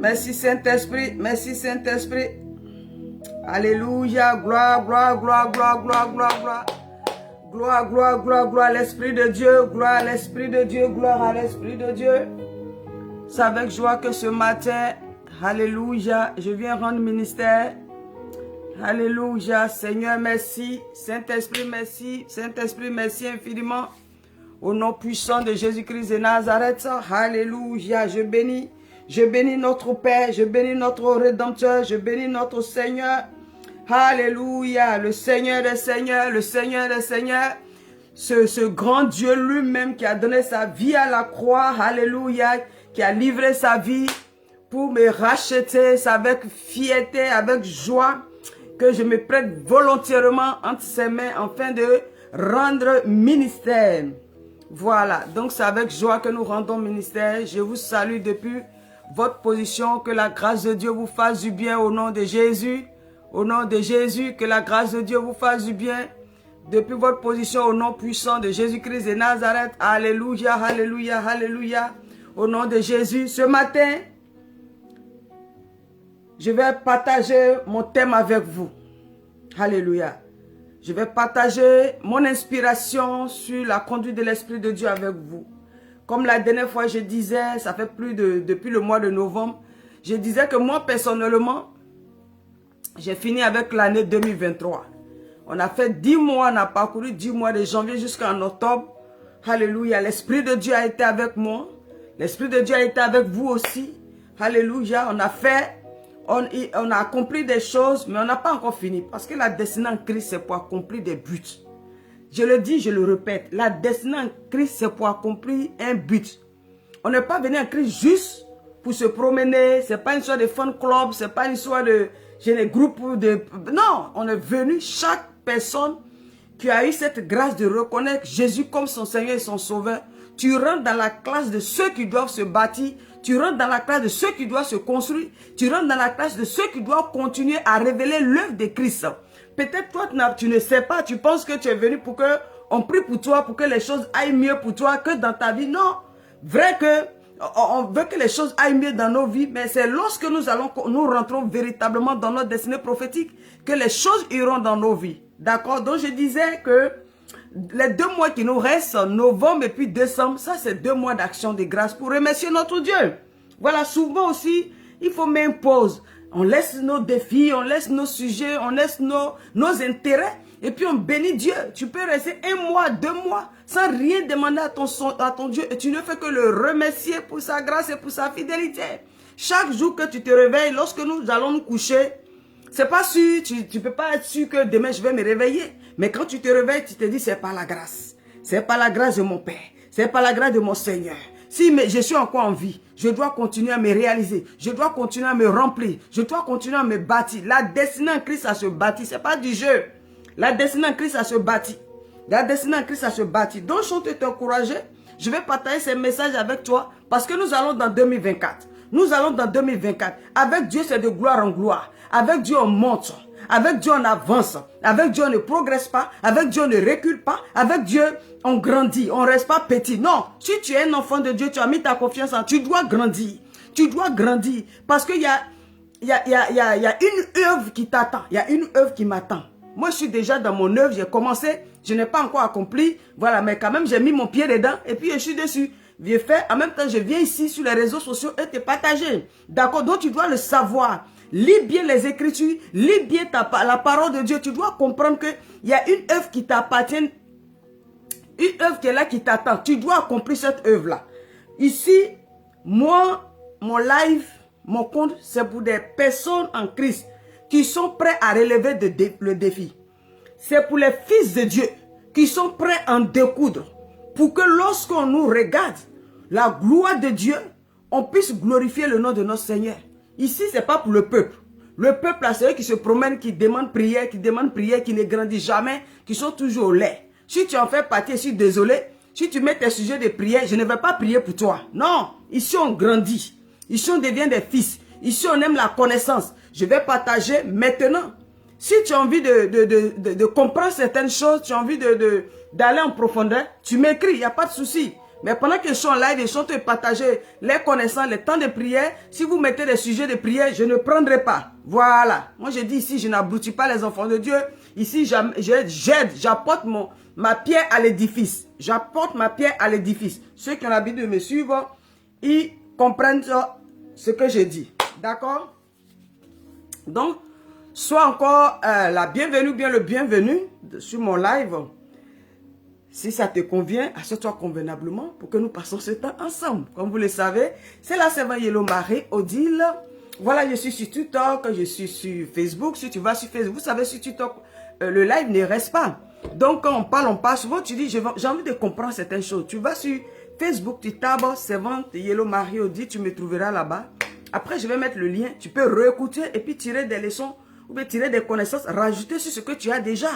Merci Saint-Esprit. Merci Saint-Esprit. Alléluia. Gloire, gloire, gloire, gloire, gloire, gloire, gloire. Gloire, gloire, gloire, gloire à l'Esprit de Dieu. Gloire à l'Esprit de Dieu. Gloire à l'Esprit de Dieu. C'est avec joie que ce matin, alléluia, je viens rendre ministère. Alléluia. Seigneur, merci. Saint-Esprit, merci. Saint-Esprit, merci infiniment. Au nom puissant de Jésus-Christ de Nazareth. Alléluia. Je bénis notre Père. Je bénis notre Rédempteur. Je bénis notre Seigneur. Alléluia. Le Seigneur des Seigneurs. Le Seigneur des Seigneurs. Ce grand Dieu lui-même qui a donné sa vie à la croix. Alléluia. Qui a livré sa vie pour me racheter. C'est avec fierté, avec joie que je me prête volontairement entre ses mains afin de rendre ministère. Voilà, donc c'est avec joie que nous rendons ministère. Je vous salue depuis votre position. Que la grâce de Dieu vous fasse du bien au nom de Jésus. Au nom de Jésus, que la grâce de Dieu vous fasse du bien. Depuis votre position au nom puissant de Jésus-Christ de Nazareth. Alléluia, alléluia, alléluia. Au nom de Jésus, ce matin, je vais partager mon thème avec vous. Alléluia. Je vais partager mon inspiration sur la conduite de l'Esprit de Dieu avec vous. Comme la dernière fois, je disais, ça fait depuis le mois de novembre, je disais que moi, personnellement, j'ai fini avec l'année 2023. On a fait 10 mois, on a parcouru 10 mois de janvier jusqu'en octobre. Alléluia. L'Esprit de Dieu a été avec moi. L'Esprit de Dieu a été avec vous aussi. Alléluia. On a accompli des choses, mais on n'a pas encore fini. Parce que la destinée en Christ, c'est pour accomplir des buts. Je le dis, je le répète. La destinée en Christ, c'est pour accomplir un but. On n'est pas venu en Christ juste pour se promener. Ce n'est pas une histoire de fan club. Ce n'est pas une histoire de groupe de... Non, on est venu, chaque personne qui a eu cette grâce de reconnaître Jésus comme son Seigneur et son Sauveur. Tu rentres dans la classe de ceux qui doivent se bâtir. Tu rentres dans la classe de ceux qui doivent se construire. Tu rentres dans la classe de ceux qui doivent continuer à révéler l'œuvre de Christ. Peut-être toi, tu ne sais pas. Tu penses que tu es venu pour que on prie pour toi, pour que les choses aillent mieux pour toi que dans ta vie. Non. Vrai que on veut que les choses aillent mieux dans nos vies. Mais c'est lorsque nous rentrons véritablement dans notre destinée prophétique que les choses iront dans nos vies. D'accord? Donc je disais que les 2 mois qui nous restent, novembre et puis décembre, ça c'est 2 mois d'action de grâce pour remercier notre Dieu. Voilà, souvent aussi, il faut mettre une pause. On laisse nos défis, on laisse nos sujets, on laisse nos intérêts et puis on bénit Dieu. Tu peux rester 1 mois, 2 mois sans rien demander à ton Dieu et tu ne fais que le remercier pour sa grâce et pour sa fidélité. Chaque jour que tu te réveilles, lorsque nous allons nous coucher, c'est pas sûr, tu ne peux pas être sûr que demain je vais me réveiller. Mais quand tu te réveilles, tu te dis, c'est pas la grâce. C'est pas la grâce de mon Père. C'est pas la grâce de mon Seigneur. Si je suis encore en vie, je dois continuer à me réaliser. Je dois continuer à me remplir. Je dois continuer à me bâtir. La destinée en Christ, ça se bâtit. C'est pas du jeu. La destinée en Christ, ça se bâtit. La destinée en Christ, ça se bâtit. Donc, je veux t'encourager. Je vais partager ces messages avec toi parce que nous allons dans 2024. Nous allons dans 2024. Avec Dieu, c'est de gloire en gloire. Avec Dieu, on monte. Avec Dieu, on avance. Avec Dieu, on ne progresse pas. Avec Dieu, on ne recule pas. Avec Dieu, on grandit. On ne reste pas petit. Non. Si tu es un enfant de Dieu, tu as mis ta confiance en. Tu dois grandir. Tu dois grandir. Parce qu'il y a une œuvre qui t'attend. Il y a une œuvre qui m'attend. Moi, je suis déjà dans mon œuvre. J'ai commencé. Je n'ai pas encore accompli. Voilà. Mais quand même, j'ai mis mon pied dedans. Et puis, je suis dessus. J'ai fait. En même temps, je viens ici sur les réseaux sociaux et te partager. D'accord? Donc, tu dois le savoir. Lis bien les Écritures, lis bien la parole de Dieu. Tu dois comprendre qu'il y a une œuvre qui t'appartient, une œuvre qui est là, qui t'attend. Tu dois accomplir cette œuvre-là. Ici, moi, mon live, mon compte, c'est pour des personnes en Christ qui sont prêts à relever le défi. C'est pour les fils de Dieu qui sont prêts à en découdre. Pour que lorsqu'on nous regarde, la gloire de Dieu, on puisse glorifier le nom de notre Seigneur. Ici, ce n'est pas pour le peuple. Le peuple, c'est eux qui se promènent, qui demandent prière, qui ne grandissent jamais, qui sont toujours au lait. Si tu en fais partie, je suis désolé. Si tu mets tes sujets de prière, je ne vais pas prier pour toi. Non, ici on grandit. Ici on devient des fils. Ici on aime la connaissance. Je vais partager maintenant. Si tu as envie de comprendre certaines choses, tu as envie d'aller en profondeur, tu m'écris, il n'y a pas de souci. Mais pendant qu'ils sont en live, ils sont en train de partager les connaissances, les temps de prière. Si vous mettez des sujets de prière, je ne prendrai pas. Voilà. Moi, je dis ici, je n'abrutis pas les enfants de Dieu. Ici, j'aide, j'apporte ma pierre à l'édifice. J'apporte ma pierre à l'édifice. Ceux qui ont l'habitude de me suivre, ils comprennent ce que je dis. D'accord? Donc, sois encore la bienvenue ou bien le bienvenu sur mon live. Si ça te convient, assieds-toi convenablement pour que nous passions ce temps ensemble. Comme vous le savez, c'est la servante Yellow Marie Odile. Voilà, je suis sur TikTok, je suis sur Facebook. Si tu vas sur Facebook, vous savez, sur TikTok, le live ne reste pas. Donc, quand on parle souvent, tu dis, j'ai envie de comprendre certaines choses. Tu vas sur Facebook, tu tapes servante Yellow Marie Odile, tu me trouveras là-bas. Après, je vais mettre le lien. Tu peux réécouter et puis tirer des leçons ou bien tirer des connaissances, rajouter sur ce que tu as déjà.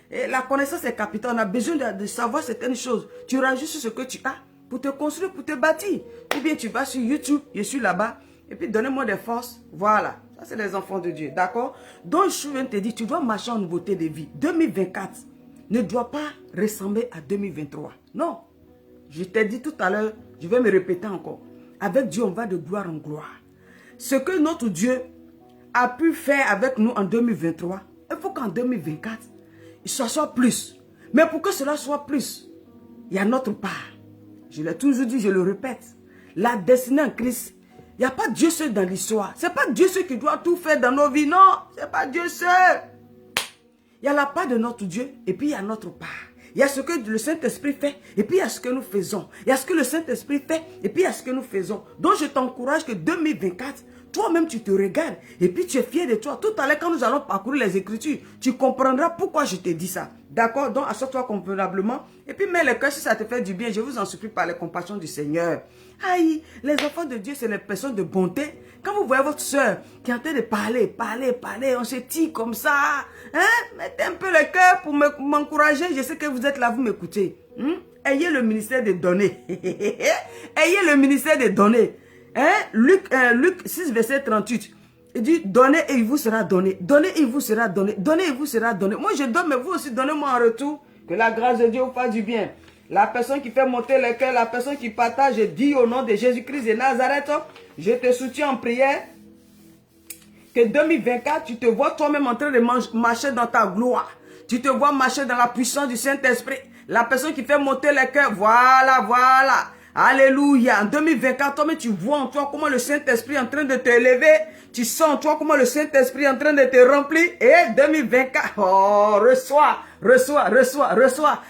Et la connaissance est capitale. On a besoin de savoir certaines choses. Tu rajoutes sur ce que tu as pour te construire, pour te bâtir. Ou bien tu vas sur YouTube, je suis là-bas. Et puis donnez-moi des forces. Voilà. Ça, c'est les enfants de Dieu. D'accord? Donc, je viens de te dire, tu dois marcher en nouveauté de vie. 2024 ne doit pas ressembler à 2023. Non. Je t'ai dit tout à l'heure, je vais me répéter encore. Avec Dieu, on va de gloire en gloire. Ce que notre Dieu a pu faire avec nous en 2023, il faut qu'en 2024, ça soit plus. Mais pour que cela soit plus, il y a notre part. Je l'ai toujours dit, je le répète. La destinée en Christ, il n'y a pas Dieu seul dans l'histoire. Ce n'est pas Dieu seul qui doit tout faire dans nos vies. Non, ce n'est pas Dieu seul. Il y a la part de notre Dieu et puis il y a notre part. Il y a ce que le Saint-Esprit fait et puis il y a ce que nous faisons. Il y a ce que le Saint-Esprit fait et puis il y a ce que nous faisons. Donc je t'encourage que 2024, toi-même tu te regardes et puis tu es fier de toi. Tout à l'heure quand nous allons parcourir les Écritures, tu comprendras pourquoi je te dis ça. D'accord? Donc assure-toi convenablement et puis mets le cœur si ça te fait du bien. Je vous en supplie par les compassions du Seigneur. Aïe, les enfants de Dieu, c'est les personnes de bonté. Quand vous voyez votre soeur qui est en train de parler, on se tire comme ça. Hein? Mettez un peu le cœur pour m'encourager. Je sais que vous êtes là, vous m'écoutez. Ayez le ministère des données. Ayez le ministère des données. Hein? Luc 6, verset 38. Il dit, donnez et il vous sera donné. Donnez et il vous sera donné. Donnez et il vous sera donné. Moi, je donne, mais vous aussi, donnez-moi en retour. Que la grâce de Dieu vous fasse du bien. La personne qui fait monter le cœur, la personne qui partage, je dis au nom de Jésus-Christ de Nazareth, je te soutiens en prière. Que 2024, tu te vois toi-même en train de marcher dans ta gloire. Tu te vois marcher dans la puissance du Saint-Esprit. La personne qui fait monter le cœur, voilà, voilà. Alléluia. En 2024, toi-même, tu vois en toi comment le Saint-Esprit est en train de te élever. Tu sens en toi comment le Saint-Esprit est en train de te remplir. Et 2024, oh, reçois.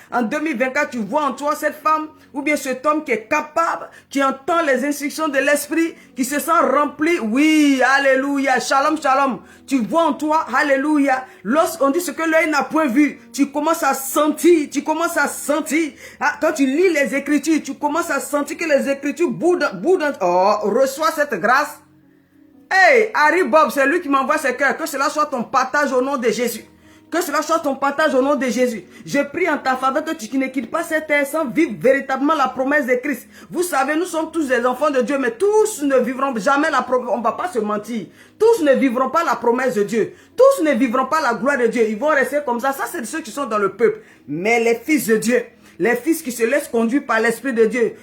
En 2024, tu vois en toi cette femme ou bien cet homme qui est capable, qui entend les instructions de l'Esprit, qui se sent rempli. Oui, alléluia. Shalom, shalom. Tu vois en toi, alléluia. Lorsqu'on dit ce que l'œil n'a point vu, tu commences à sentir. Quand tu lis les Écritures, tu commences à sentir que les Écritures boudent. Oh, reçois cette grâce. Hey, Harry Bob, c'est lui qui m'envoie ce cœur. Que cela soit ton partage au nom de Jésus. Que cela soit ton partage au nom de Jésus. Je prie en ta faveur que tu ne quittes pas cette terre sans vivre véritablement la promesse de Christ. Vous savez, nous sommes tous des enfants de Dieu, mais tous ne vivront jamais la promesse. On ne va pas se mentir. Tous ne vivront pas la promesse de Dieu. Tous ne vivront pas la gloire de Dieu. Ils vont rester comme ça. Ça, c'est ceux qui sont dans le peuple. Mais les fils de Dieu, les fils qui se laissent conduire par l'Esprit de Dieu.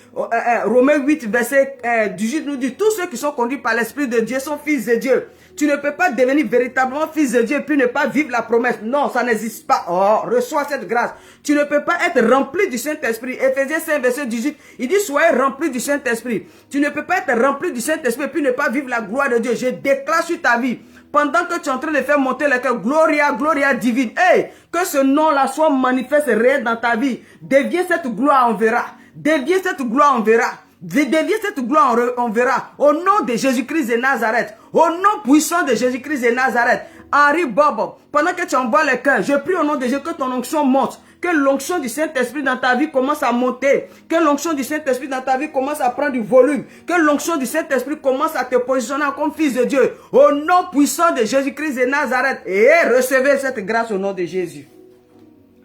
Romains 8, verset 18 nous dit, tous ceux qui sont conduits par l'Esprit de Dieu sont fils de Dieu. Tu ne peux pas devenir véritablement fils de Dieu puis ne pas vivre la promesse. Non, ça n'existe pas. Oh, reçois cette grâce. Tu ne peux pas être rempli du Saint-Esprit. Éphésiens 5, verset 18, il dit, soyez remplis du Saint-Esprit. Tu ne peux pas être rempli du Saint-Esprit puis ne pas vivre la gloire de Dieu. Je déclare sur ta vie. Pendant que tu es en train de faire monter le cœur, Gloria, Gloria divine. Hey, que ce nom-là soit manifeste et réel dans ta vie. Deviens cette gloire, on verra. Deviens cette gloire, on verra. Deviens cette gloire, on verra. Au nom de Jésus-Christ de Nazareth. Au nom puissant de Jésus-Christ de Nazareth. Henri Bob, pendant que tu envoies le cœur, je prie au nom de Jésus que ton onction monte. Que l'onction du Saint-Esprit dans ta vie commence à monter. Que l'onction du Saint-Esprit dans ta vie commence à prendre du volume. Que l'onction du Saint-Esprit commence à te positionner comme fils de Dieu. Au nom puissant de Jésus-Christ de Nazareth. Et recevez cette grâce au nom de Jésus.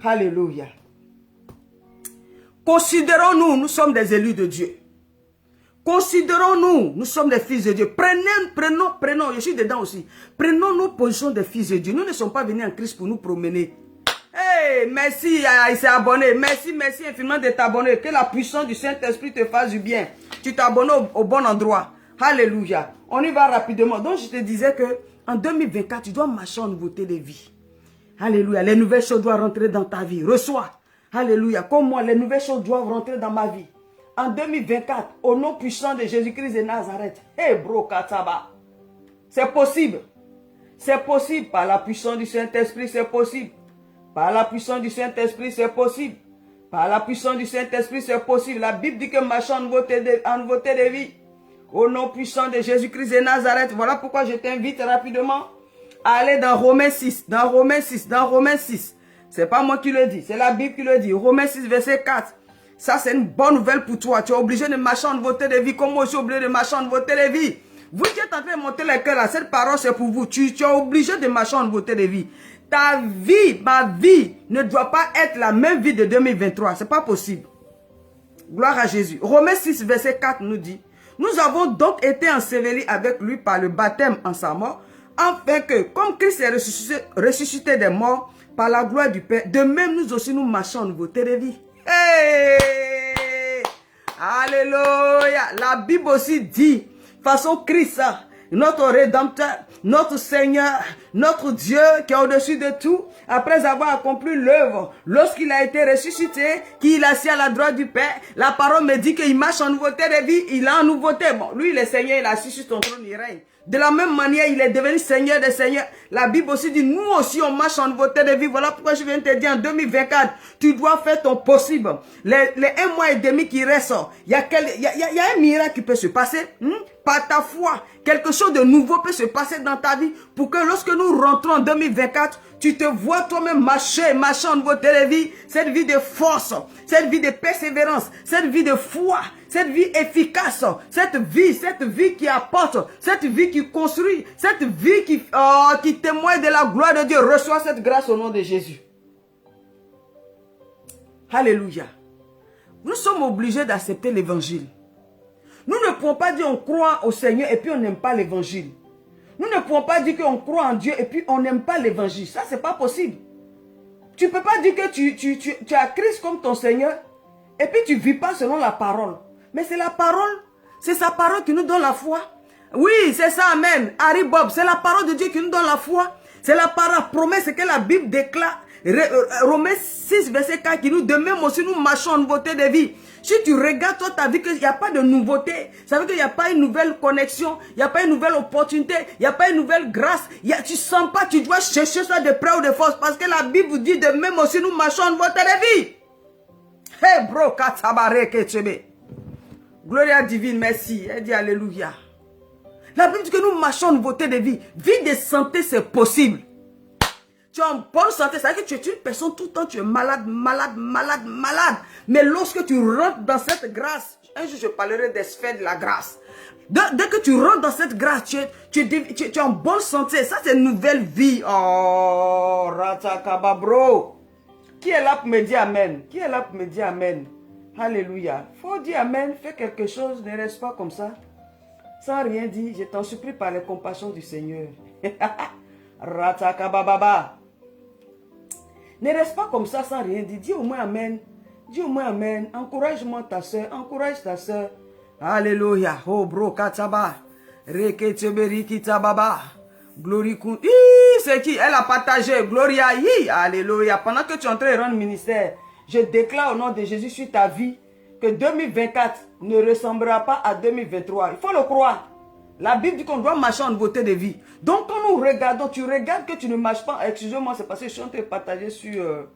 Alléluia. Considérons-nous, nous sommes des élus de Dieu. Considérons-nous, nous sommes des fils de Dieu. Prenons, je suis dedans aussi. Prenons nos positions des fils de Dieu. Nous ne sommes pas venus en Christ pour nous promener. Hey, merci, il s'est abonné. Merci, merci infiniment de t'abonner. Que la puissance du Saint-Esprit te fasse du bien. Tu t'abonnes au bon endroit. Alléluia. On y va rapidement. Donc, je te disais que en 2024, tu dois marcher en nouveauté de vie. Alléluia. Les nouvelles choses doivent rentrer dans ta vie. Reçois. Alléluia. Comme moi, les nouvelles choses doivent rentrer dans ma vie. En 2024, au nom puissant de Jésus-Christ de Nazareth. Hey, bro, Kataba. C'est possible. C'est possible. Par la puissance du Saint-Esprit, c'est possible. Par la puissance du Saint-Esprit, c'est possible. Par la puissance du Saint-Esprit, c'est possible. La Bible dit que marche en nouveauté de vie. Au nom puissant de Jésus-Christ de Nazareth. Voilà pourquoi je t'invite rapidement à aller dans Romains 6. Dans Romains 6. Dans Romains 6. C'est pas moi qui le dis. C'est la Bible qui le dit. Romains 6, verset 4. Ça, c'est une bonne nouvelle pour toi. Tu es obligé de marcher en nouveauté de vie. Comme moi, je suis obligé de marcher en nouveauté de vie. Vous qui êtes en train de monter les cœurs là, cette parole, c'est pour vous. Tu es obligé de marcher en nouveauté de vie. Ta vie, ma vie, ne doit pas être la même vie de 2023. C'est pas possible. Gloire à Jésus. Romains 6, verset 4 nous dit, nous avons donc été ensevelis avec lui par le baptême en sa mort, afin que, comme Christ est ressuscité des morts par la gloire du Père, de même nous aussi nous marchons en nouveauté de vie. Hey! Alléluia. La Bible aussi dit, façon Christ, notre Rédempteur, notre Seigneur, notre Dieu qui est au-dessus de tout, après avoir accompli l'œuvre, lorsqu'il a été ressuscité, qu'il est assis à la droite du Père, la parole me dit qu'il marche en nouveauté de vie, il a en nouveauté. Bon, lui il est Seigneur, il a assis sur son trône, il règne. De la même manière, il est devenu Seigneur des Seigneurs. La Bible aussi dit, nous aussi on marche en nouveauté de vie. Voilà pourquoi je viens de te dire, en 2024, tu dois faire ton possible. Les 1 mois et demi qui restent, il y a un miracle qui peut se passer. Par ta foi, quelque chose de nouveau peut se passer dans ta vie pour que lorsque nous rentrons en 2024, tu te vois toi-même marcher en nouveauté de vie, cette vie de force, cette vie de persévérance, cette vie de foi, cette vie efficace, cette vie qui apporte, cette vie qui construit, cette vie qui témoigne de la gloire de Dieu. Reçois cette grâce au nom de Jésus. Alléluia. Nous sommes obligés d'accepter l'évangile. Nous ne pouvons pas dire on croit au Seigneur et puis on n'aime pas l'évangile. Nous ne pouvons pas dire qu'on croit en Dieu et puis on n'aime pas l'évangile. Ça, c'est pas possible. Tu ne peux pas dire que tu as Christ comme ton Seigneur et puis tu ne vis pas selon la parole. Mais c'est la parole, c'est sa parole qui nous donne la foi. Oui, c'est ça, amen. Harry Bob, c'est la parole de Dieu qui nous donne la foi. C'est la parole, promesse que la Bible déclare. Romains 6, verset 4 qui nous dit, même aussi nous marchons en nouveauté de vie. Si tu regardes toi ta vie qu'il n'y a pas de nouveauté, ça veut dire qu'il n'y a pas une nouvelle connexion, il n'y a pas une nouvelle opportunité, il n'y a pas une nouvelle grâce. Tu ne sens pas, tu dois chercher ça de près ou de force parce que la Bible vous dit de même aussi nous marchons en nouveauté de vie. Hey bro, katabare ketchebe. Gloria divine, merci. Elle dit alléluia. La Bible dit que nous marchons en nouveauté de vie. Vie de santé, c'est possible. Tu es en bonne santé, ça veut dire que tu es une personne tout le temps, tu es malade. Mais lorsque tu rentres dans cette grâce, un jour je parlerai des sphères de la grâce. Dès que tu rentres dans cette grâce, tu es en bonne santé. Ça, c'est une nouvelle vie. Oh, ratakababro. Qui est là pour me dire amen? Qui est là pour me dire amen? Alléluia. Faut dire amen, fais quelque chose, ne reste pas comme ça. Sans rien dire, je t'en supplie par les compassions du Seigneur. Ratakabababa. Ne reste pas comme ça sans rien dire. Dis au moins amen. Dis au moins amen. Encourage-moi ta soeur. Encourage ta soeur. Alléluia. Oh bro, kataba. Reketeberi kitababa. Glory kun. C'est qui? Elle a partagé. Gloria. Alléluia. Pendant que tu es en train de rendre ministère, je déclare au nom de Jésus sur ta vie que 2024 ne ressemblera pas à 2023. Il faut le croire. La Bible dit qu'on doit marcher en nouveauté de vie. Donc quand nous regardons, tu regardes que tu ne marches pas. Excusez-moi, c'est parce que je suis en train de partager sur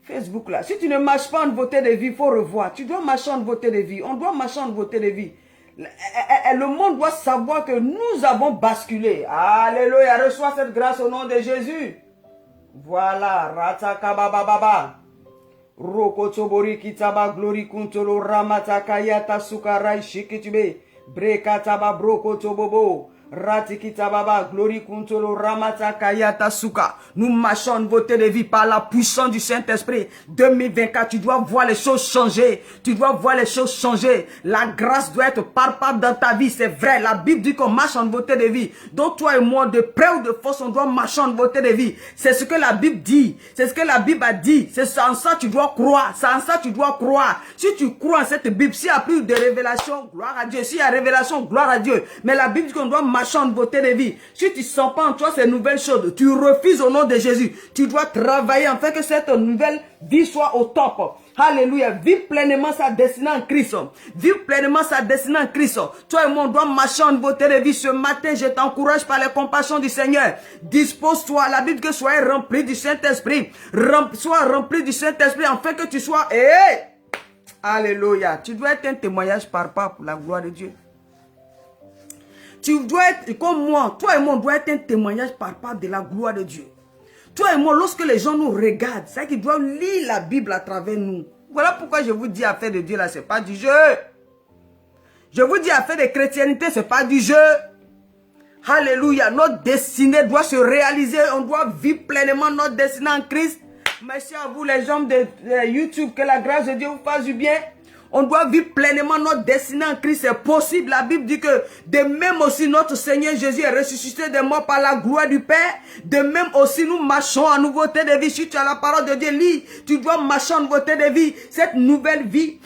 Facebook là. Si tu ne marches pas en nouveauté de vie, il faut revoir. Tu dois marcher en nouveauté de vie. On doit marcher en nouveauté de vie. Le monde doit savoir que nous avons basculé. Alléluia. Reçois cette grâce au nom de Jésus. Voilà. Ratakabababa. Rokotobori kitaba glory kuntolo ramatakaya tasukarai shikitube. Brekataba broko tobobo. Ratikita baba, glory kuntolo ramata kayata suka. Nous marchons en nouveauté de vie par la puissance du Saint-Esprit. 2024, tu dois voir les choses changer. Tu dois voir les choses changer. La grâce doit être palpable dans ta vie, c'est vrai. La Bible dit qu'on marche en nouveauté de vie. Donc toi et moi, de près ou de force, on doit marcher en nouveauté de vie. C'est ce que la Bible dit. C'est ce que la Bible a dit. C'est en ça que tu dois croire. C'est en ça que tu dois croire. Si tu crois en cette Bible, s'il n'y a plus de révélation, gloire à Dieu. S'il y a révélation, gloire à Dieu. Mais la Bible dit qu'on doit marcher en nouveauté de vie. Si tu ne sens pas en toi ces nouvelles choses, tu refuses au nom de Jésus. Tu dois travailler afin que cette nouvelle vie soit au top. Alléluia. Vive pleinement sa destinée en Christ. Vive pleinement sa destinée en Christ. Toi et moi, on doit marcher en nouveauté de vie. Ce matin, je t'encourage par les compassions du Seigneur. Dispose-toi. La Bible que sois rempli du Saint-Esprit. Sois rempli du Saint-Esprit afin que tu sois... Alléluia. Tu dois être un témoignage par pour la gloire de Dieu. Tu dois être comme moi. Toi et moi, on doit être un témoignage par de la gloire de Dieu. Toi et moi, lorsque les gens nous regardent, c'est qu'ils doivent lire la Bible à travers nous. Voilà pourquoi je vous dis, affaire de Dieu là, c'est pas du jeu. Je vous dis, affaire de chrétienté, c'est pas du jeu. Alléluia. Notre destinée doit se réaliser. On doit vivre pleinement notre destinée en Christ. Merci à vous les gens de YouTube. Que la grâce de Dieu vous fasse du bien. On doit vivre pleinement notre destinée en Christ. C'est possible. La Bible dit que de même aussi notre Seigneur Jésus est ressuscité des morts par la gloire du Père. De même aussi nous marchons en nouveauté de vie. Si tu as la parole de Dieu, lis. Tu dois marcher en nouveauté de vie. Cette nouvelle vie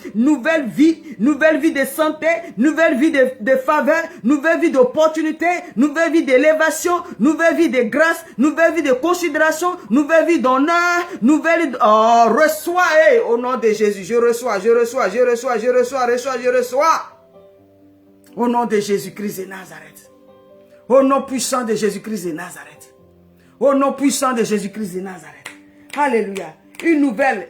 de santé, nouvelle vie de faveur, nouvelle vie d'opportunité, nouvelle vie d'élévation, nouvelle vie de grâce, nouvelle vie de considération, nouvelle vie d'honneur, nouvelle... Oh, reçois, au nom de Jésus. Je reçois. Au nom de Jésus-Christ de Nazareth. Au nom puissant de Jésus-Christ de Nazareth. Au nom puissant de Jésus-Christ de Nazareth. Alléluia. Une bonne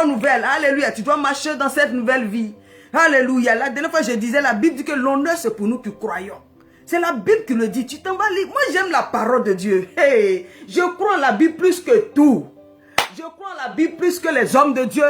nouvelle. Alléluia. Tu dois marcher dans cette nouvelle vie. Alléluia. La dernière fois, je disais, la Bible dit que l'honneur, c'est pour nous qui croyons. C'est la Bible qui le dit. Tu t'en vas lire. Moi, j'aime la parole de Dieu. Hey, je crois en la Bible plus que tout. Je crois en la Bible plus que les hommes de Dieu.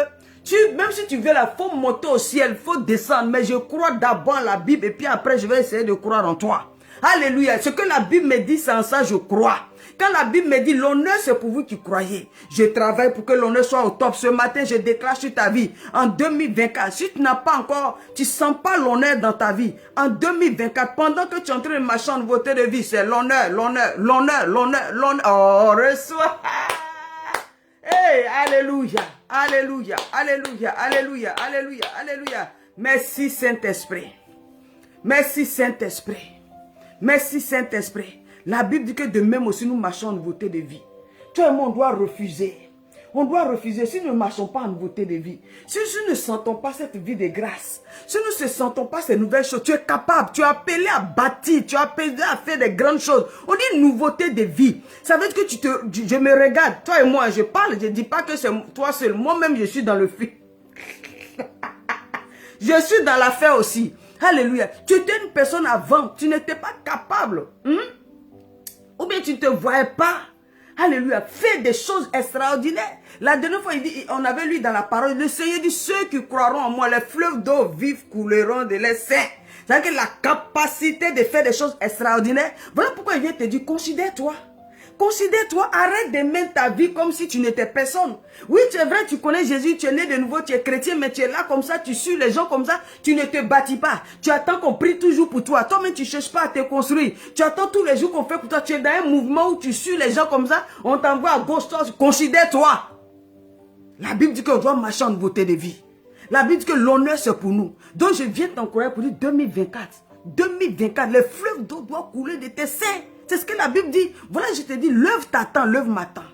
Même si tu veux la faut monter au ciel, il faut descendre. Mais je crois d'abord en la Bible et puis après je vais essayer de croire en toi. Alléluia. Ce que la Bible me dit, c'est en ça je crois. Quand la Bible me dit l'honneur c'est pour vous qui croyez. Je travaille pour que l'honneur soit au top. Ce matin je déclare sur ta vie. En 2024, si tu n'as pas encore, tu ne sens pas l'honneur dans ta vie. En 2024, pendant que tu es en train de marcher en nouveauté de vie, c'est l'honneur. Oh, reçois. Hey, alléluia, alléluia, alléluia, alléluia, alléluia, alléluia. Merci Saint-Esprit. Merci Saint-Esprit. Merci Saint-Esprit. La Bible dit que de même aussi nous marchons en nouveauté de vie. Toi et moi, on doit refuser. On doit refuser si nous ne marchons pas en nouveauté de vie. Si nous ne sentons pas cette vie de grâce. Si nous ne sentons pas ces nouvelles choses. Tu es capable, tu es appelé à bâtir. Tu es appelé à faire des grandes choses. On dit nouveauté de vie. Ça veut dire que je me regarde. Toi et moi, je parle. Je ne dis pas que c'est toi seul. Moi-même, je suis dans le film. Je suis dans l'affaire aussi. Alléluia. Tu étais une personne avant. Tu n'étais pas capable. Ou bien tu ne te voyais pas. Alléluia. Fais des choses extraordinaires. La dernière fois, on avait lu dans la parole, le Seigneur dit, ceux qui croiront en moi, les fleuves d'eau vives couleront de leurs seins. C'est-à-dire que la capacité de faire des choses extraordinaires. Voilà pourquoi il vient te dire, considère-toi. Considère-toi, arrête de mettre ta vie comme si tu n'étais personne. Oui, c'est vrai, tu connais Jésus, tu es né de nouveau, tu es chrétien, mais tu es là comme ça, tu suis les gens comme ça, tu ne te bâtis pas. Tu attends qu'on prie toujours pour toi. Toi-même, tu ne cherches pas à te construire. Tu attends tous les jours qu'on fait pour toi. Tu es dans un mouvement où tu suis les gens comme ça, on t'envoie à gauche, toi, considère-toi. La Bible dit qu'on doit marcher en nouveauté de vie. La Bible dit que l'honneur, c'est pour nous. Donc, je viens t'encourager pour dire 2024. 2024, les fleuves d'eau doivent couler de tes seins. C'est ce que la Bible dit. Voilà, je te dis, lève ta tente, lève ma tente.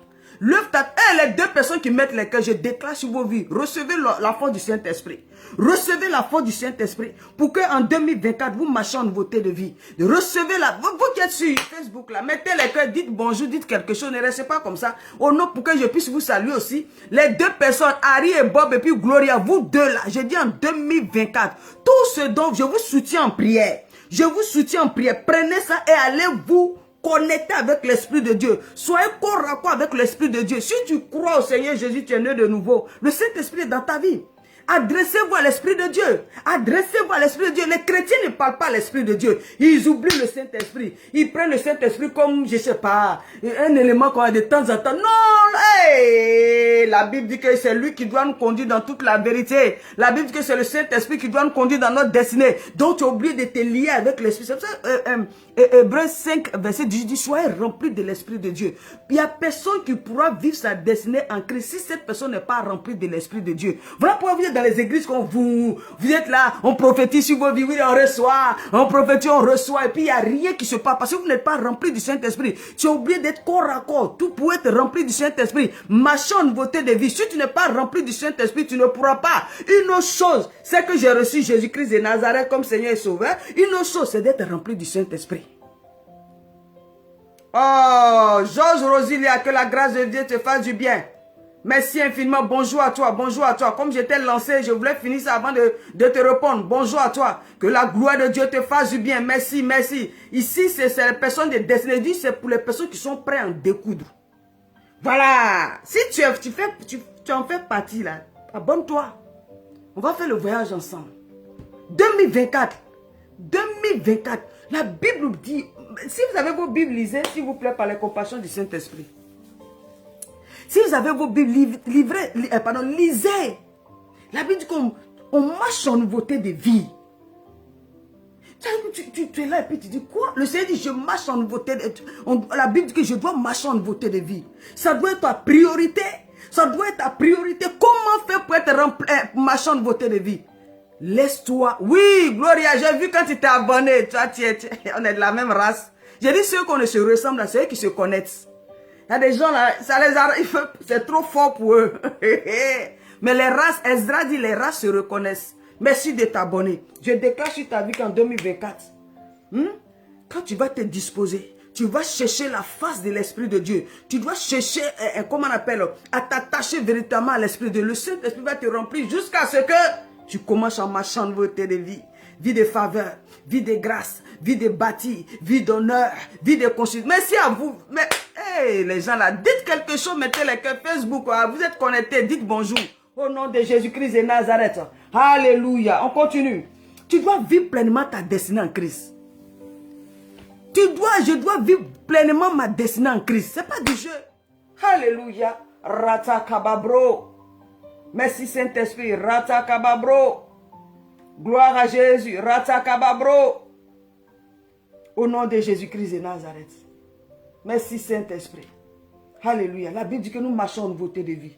Lève ta tente. Les deux personnes qui mettent les cœurs, je déclare sur vos vies. Recevez la force du Saint-Esprit. Recevez la force du Saint-Esprit. Pour qu'en 2024, vous marchiez en nouveauté de vie. Recevez la... Vous qui êtes sur Facebook, là, mettez les cœurs, dites bonjour, dites quelque chose. Ne restez pas comme ça. Au nom, pour que je puisse vous saluer aussi. Les deux personnes, Harry et Bob, et puis Gloria, vous deux là. Je dis en 2024, tout ce dont je vous soutiens en prière. Je vous soutiens en prière. Prenez ça et allez vous connecter avec l'Esprit de Dieu. Soyez corps à corps avec l'Esprit de Dieu. Si tu crois au Seigneur Jésus, tu es né de nouveau. Le Saint-Esprit est dans ta vie. Adressez-vous à l'Esprit de Dieu. Adressez-vous à l'Esprit de Dieu. Les chrétiens ne parlent pas à l'Esprit de Dieu. Ils oublient le Saint-Esprit. Ils prennent le Saint-Esprit comme, je ne sais pas, un élément qu'on a de temps en temps. Non, hey, la Bible dit que c'est lui qui doit nous conduire dans toute la vérité. La Bible dit que c'est le Saint-Esprit qui doit nous conduire dans notre destinée. Donc tu as oublié de te lier avec l'Esprit. C'est pour ça, Hébreux 5, verset 18 dit, soyez remplis de l'Esprit de Dieu. Il n'y a personne qui pourra vivre sa destinée en Christ si cette personne n'est pas remplie de l'Esprit de Dieu. Voilà pourquoi vous êtes dans les églises, quand vous êtes là, on prophétise sur vos vies, oui, on reçoit, on prophétise, on reçoit, et puis il n'y a rien qui se passe, parce que vous n'êtes pas rempli du Saint-Esprit. Tu as oublié d'être corps à corps, tout pour être rempli du Saint-Esprit. Marchons en nouveauté de vie. Si tu n'es pas rempli du Saint-Esprit, tu ne pourras pas. Une autre chose, c'est que j'ai reçu Jésus-Christ de Nazareth comme Seigneur et Sauveur. Une autre chose, c'est d'être rempli du Saint-Esprit. Oh, Georges Rosilia, que la grâce de Dieu te fasse du bien. Merci infiniment, bonjour à toi, bonjour à toi. Comme j'étais lancé, je voulais finir ça avant de te répondre. Bonjour à toi, que la gloire de Dieu te fasse du bien. Merci, merci. Ici, c'est les personnes de destinée, c'est pour les personnes qui sont prêtes à en découdre. Voilà, si tu en fais partie là, abonne-toi. On va faire le voyage ensemble. 2024, la Bible nous dit, si vous avez vos Bibles, lisez, s'il vous plaît, par les compassions du Saint-Esprit. Si vous avez vos Bibles, lisez. La Bible dit qu'on marche en nouveauté de vie. Tu es là et puis tu dis quoi? Le Seigneur dit, je marche en nouveauté de vie. La Bible dit que je dois marcher en nouveauté de vie. Ça doit être ta priorité. Ça doit être ta priorité. Comment faire pour être marcher en nouveauté de vie? Laisse-toi. Oui, Gloria, j'ai vu quand tu t'es abonné. Toi, on est de la même race. J'ai dit ceux qu'on ne se ressemble à ceux qui se connaissent. Il y a des gens là, c'est trop fort pour eux. Mais les races, Ezra dit, les races se reconnaissent. Merci de t'abonner. Je déclare sur ta vie qu'en 2024, quand tu vas te disposer, tu vas chercher la face de l'Esprit de Dieu. Tu dois chercher, comment on appelle, à t'attacher véritablement à l'Esprit de Dieu. Le Saint-Esprit va te remplir jusqu'à ce que tu commences à marcher en nouveauté de vie. Vie de faveur, vie de grâce, vie de bâti, vie d'honneur, vie de conscience. Merci à vous. Mais, hey, les gens là, dites quelque chose, mettez les cœurs Facebook. Vous êtes connectés, dites bonjour. Au nom de Jésus-Christ de Nazareth. Alléluia. On continue. Tu dois vivre pleinement ta destinée en Christ. Je dois vivre pleinement ma destinée en Christ. Ce n'est pas du jeu. Alléluia. Rata kababro. Merci Saint-Esprit. Rata kababro. Gloire à Jésus. Rata kababro. Au nom de Jésus-Christ de Nazareth. Merci Saint-Esprit. Alléluia. La Bible dit que nous marchons en nouveauté de vie.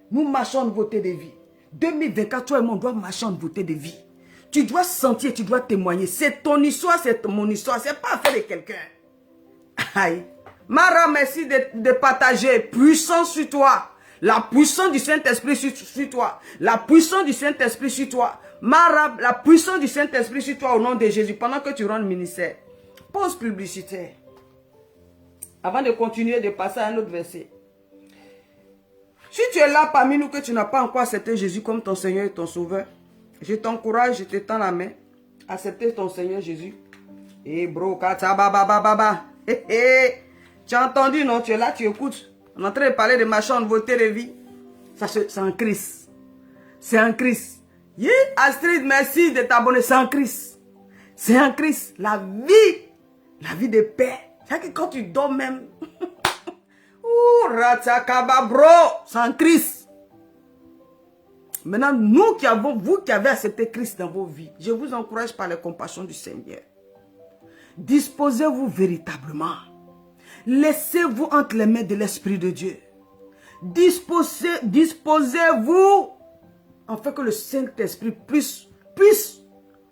Nous marchons en nouveauté de vie. 2024, toi et moi, on doit marcher en nouveauté de vie. Tu dois sentir, tu dois témoigner. C'est ton histoire, c'est mon histoire. C'est pas affaire de quelqu'un. Aïe. Mara, merci de partager. Puissance sur toi. La puissance du Saint-Esprit sur toi. La puissance du Saint-Esprit sur toi. Mara, la puissance du Saint-Esprit sur toi au nom de Jésus. Pendant que tu rends le ministère. Pause publicitaire. Avant de continuer, de passer à un autre verset. Si tu es là parmi nous que tu n'as pas encore accepté Jésus comme ton Seigneur et ton Sauveur, je t'encourage, je te tends la main. Accepter ton Seigneur Jésus. Et bro, kata baba baba. Tu as entendu, non? Tu es là, tu écoutes. On est en train de parler de machin, de nouveauté de vie. C'est en Christ. C'est en Christ. Yeah. Astrid, merci de t'abonner. C'est en Christ. C'est en Christ. La vie de paix. C'est que quand tu dors même... c'est en Christ. Maintenant, vous qui avez accepté Christ dans vos vies, je vous encourage par les compassions du Seigneur. Disposez-vous véritablement. Laissez-vous entre les mains de l'Esprit de Dieu. Disposez-vous afin que le Saint-Esprit puisse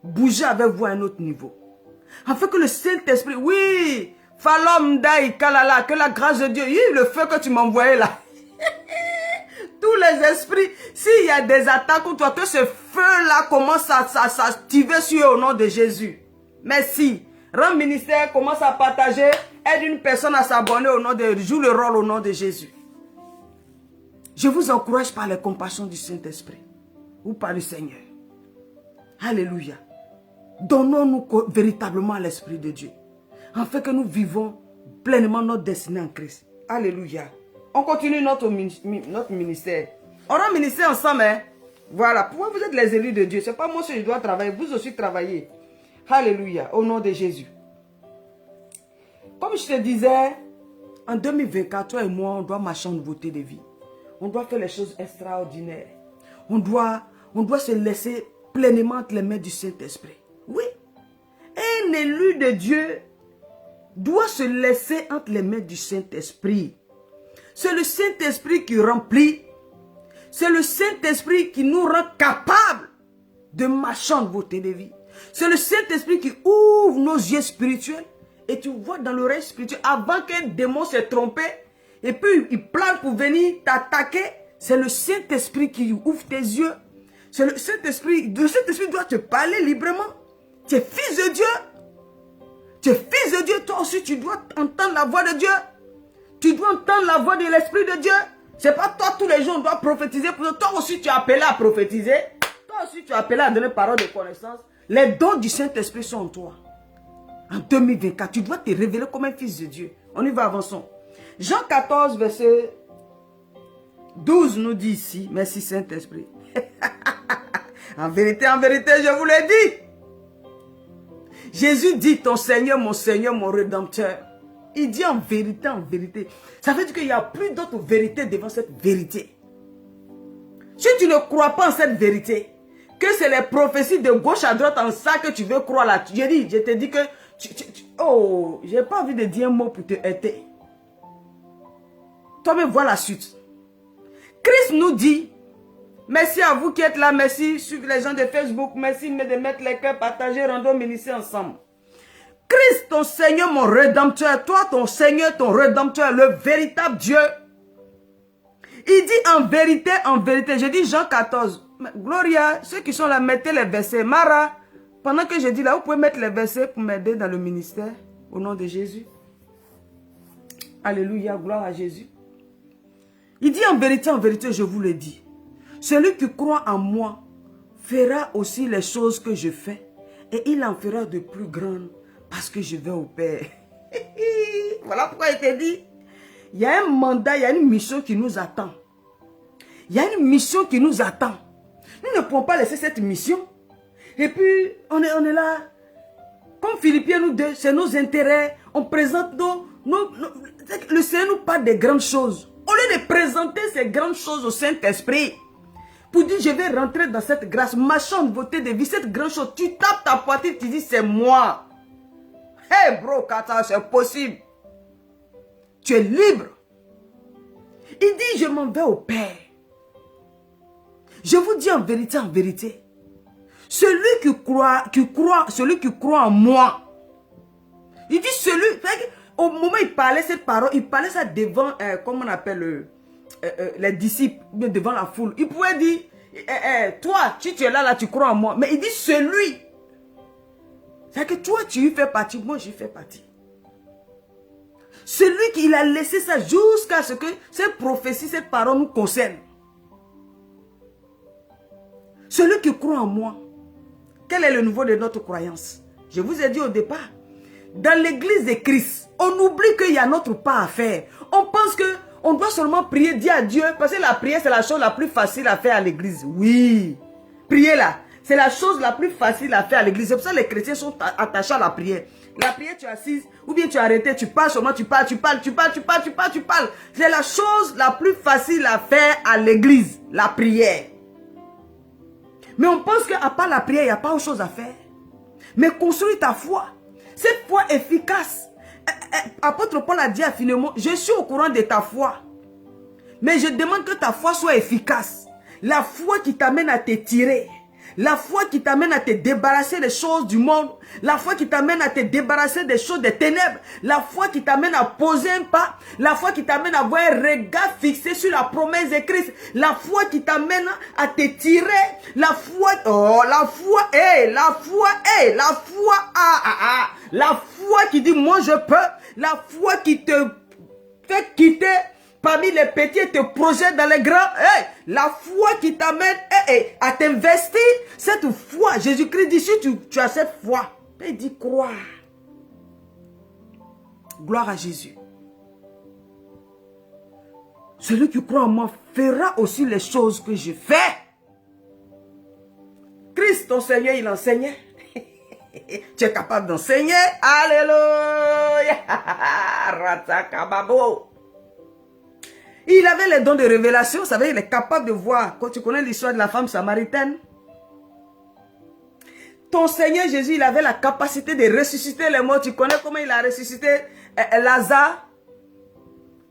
bouger avec vous à un autre niveau. Afin que le Saint-Esprit, oui, Falom Dai Kalala, que la grâce de Dieu, le feu que tu m'envoyais là. Tous les esprits, s'il y a des attaques contre toi, que ce feu-là commence à s'activer sur eux au nom de Jésus. Merci. Rends ministère, commence à partager, aide une personne à s'abonner au nom de, joue le rôle au nom de Jésus. Je vous encourage par les compassions du Saint-Esprit ou par le Seigneur. Alléluia. Donnons-nous véritablement à l'Esprit de Dieu, afin que nous vivons pleinement notre destinée en Christ. Alléluia. On continue notre ministère. On rend ministère ensemble, hein? Voilà, pourquoi vous êtes les élus de Dieu? Ce n'est pas moi seul, je dois travailler, vous aussi travaillez. Alléluia, au nom de Jésus. Comme je te disais, en 2024, toi et moi, on doit marcher en nouveauté de vie. On doit faire les choses extraordinaires. On doit se laisser pleinement entre les mains du Saint-Esprit. Oui. Un élu de Dieu doit se laisser entre les mains du Saint-Esprit. C'est le Saint-Esprit qui remplit. C'est le Saint-Esprit qui nous rend capables de marcher en nouveauté de vie. C'est le Saint-Esprit qui ouvre nos yeux spirituels. Et tu vois dans l'oreille spirituelle, avant qu'un démon se trompe, et puis il plane pour venir t'attaquer, c'est le Saint-Esprit qui ouvre tes yeux. C'est le Saint-Esprit doit te parler librement. Tu es fils de Dieu. Tu es fils de Dieu, toi aussi tu dois entendre la voix de Dieu. Tu dois entendre la voix de l'Esprit de Dieu. Ce n'est pas toi tous les jours on doit prophétiser. Toi aussi tu es appelé à prophétiser. Toi aussi tu es appelé à donner parole de connaissance. Les dons du Saint-Esprit sont en toi. En 2024, tu dois te révéler comme un fils de Dieu. On y va, avançons. Jean 14, verset 12 nous dit ici, merci Saint-Esprit. En vérité, je vous l'ai dit. Jésus dit, ton Seigneur, mon Rédempteur. Il dit en vérité, en vérité. Ça veut dire qu'il n'y a plus d'autre vérité devant cette vérité. Si tu ne crois pas en cette vérité, que c'est les prophéties de gauche à droite en ça que tu veux croire là. Je te dis que... oh, j'ai pas envie de dire un mot pour te heurter. Toi-même, vois la suite. Christ nous dit, merci à vous qui êtes là, merci, suivez les gens de Facebook, merci de mettre les cœurs, partager, rendons ministère ensemble. Christ, ton Seigneur, mon Rédempteur, toi, ton Seigneur, ton Rédempteur, le véritable Dieu. Il dit en vérité, je dis Jean 14. Gloria, ceux qui sont là, mettez les versets. Mara, pendant que je dis là, vous pouvez mettre les versets pour m'aider dans le ministère, au nom de Jésus. Alléluia, gloire à Jésus. Il dit en vérité, je vous le dis. Celui qui croit en moi fera aussi les choses que je fais. Et il en fera de plus grandes parce que je vais au Père. Voilà pourquoi il te dit, il y a un mandat, il y a une mission qui nous attend. Il y a une mission qui nous attend. Nous ne pouvons pas laisser cette mission. Et puis, on est là. Comme Philippiens nous dit, c'est nos intérêts. On présente le Seigneur nous parle des grandes choses. Au lieu de présenter ces grandes choses au Saint-Esprit, pour dire, je vais rentrer dans cette grâce, marchant en nouveauté de vie, cette grande chose, tu tapes ta poitrine, tu dis, c'est moi. Hey bro, Kata, c'est possible. Tu es libre. Il dit, je m'en vais au Père. Je vous dis en vérité, celui qui croit en moi, il dit au moment où il parlait cette parole, il parlait ça devant, comment on appelle les disciples, devant la foule. Il pouvait dire, toi, si tu es là, tu crois en moi. Mais il dit celui. C'est que toi, tu y fais partie, moi, j'y fais partie. Celui qui a laissé ça jusqu'à ce que cette prophétie, cette parole nous concerne. Celui qui croit en moi. Quel est le niveau de notre croyance? Je vous ai dit au départ. Dans l'église de Christ, on oublie qu'il y a notre part à faire. On pense qu'on doit seulement prier, dire à Dieu. Parce que la prière, c'est la chose la plus facile à faire à l'église. Oui. Prier là. C'est la chose la plus facile à faire à l'église. C'est pour ça que les chrétiens sont attachés à la prière. La prière, tu es assise, ou bien tu es arrêté, tu parles seulement, tu parles. C'est la chose la plus facile à faire à l'église, la prière. Mais on pense qu'à part la prière, il n'y a pas autre chose à faire. Mais construis ta foi. Cette foi efficace. Apôtre Paul a dit à Philémon, je suis au courant de ta foi. Mais je demande que ta foi soit efficace. La foi qui t'amène à te tirer. La foi qui t'amène à te débarrasser des choses du monde. La foi qui t'amène à te débarrasser des choses des ténèbres. La foi qui t'amène à poser un pas. La foi qui t'amène à avoir un regard fixé sur la promesse de Christ. La foi qui t'amène à te tirer. La foi, la foi qui dit moi je peux. La foi qui te fait quitter parmi les petits et te projette dans les grands. Hey, la foi qui t'amène à t'investir. Cette foi, Jésus-Christ dit, si tu as cette foi, il dit croire. Gloire à Jésus. Celui qui croit en moi fera aussi les choses que je fais. Jésus-Christ, ton Seigneur, il enseignait. Tu es capable d'enseigner. Alléluia. Ratakababo. Il avait les dons de révélation. Vous savez, il est capable de voir. Quand tu connais l'histoire de la femme samaritaine. Ton Seigneur Jésus, il avait la capacité de ressusciter les morts. Tu connais comment il a ressuscité Lazare?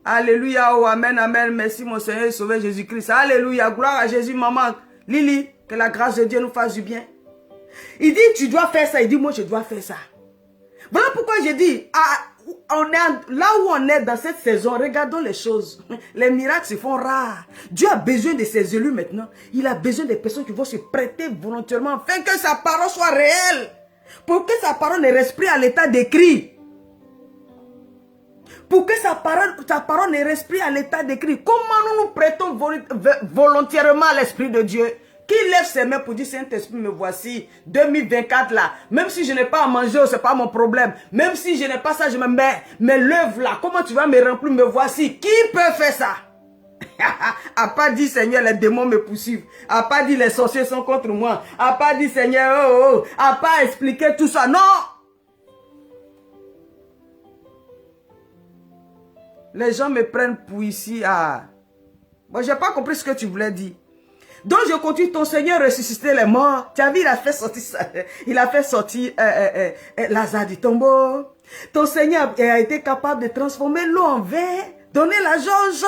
Alléluia. Oh, amen, amen. Merci mon Seigneur, sauvé Jésus-Christ. Alléluia. Gloire à Jésus, maman. Lily, que la grâce de Dieu nous fasse du bien. Il dit, tu dois faire ça. Il dit, moi, je dois faire ça. Voilà pourquoi j'ai dit, là où on est dans cette saison, regardons les choses. Les miracles se font rares. Dieu a besoin de ses élus maintenant. Il a besoin des personnes qui vont se prêter volontairement afin que sa parole soit réelle. Pour que sa parole ne reste plus à l'état d'écrit. Pour que sa parole ne reste plus à l'état d'écrit. Comment nous nous prêtons volontairement à l'Esprit de Dieu? Qui lève ses mains pour dire, Saint-Esprit, me voici, 2024 là. Même si je n'ai pas à manger, ce n'est pas mon problème. Même si je n'ai pas ça, je me mets, mais lève là. Comment tu vas me remplir, me voici? Qui peut faire ça? A pas dit, Seigneur, les démons me poursuivent. A pas dit, les sorciers sont contre moi. A pas dit, Seigneur, oh, oh. A pas expliqué tout ça. Non! Les gens me prennent pour ici. Bon, je n'ai pas compris ce que tu voulais dire. Donc je continue, ton Seigneur ressusciter les morts. Tu as vu, il a fait sortir ça. Il a fait sortir Lazare du tombeau. Ton Seigneur a été capable de transformer l'eau en vin, donner l'argent aux gens.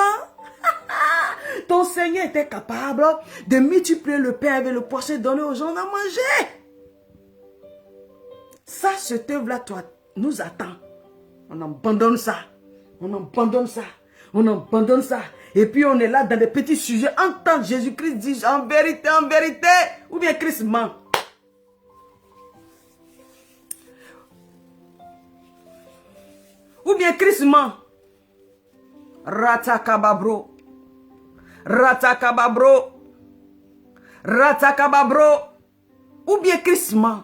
Ton Seigneur était capable de multiplier le pain avec le poisson et donner aux gens à manger. Ça, cette œuvre-là, toi, nous attend. On abandonne ça. On abandonne ça. On abandonne ça. Et puis on est là dans des petits sujets. Entendre Jésus-Christ dire en vérité, ou bien Christ ment. Ou bien Christ ment. Ratakababro. Ratakababro. Ratakababro. Ou bien Christ ment.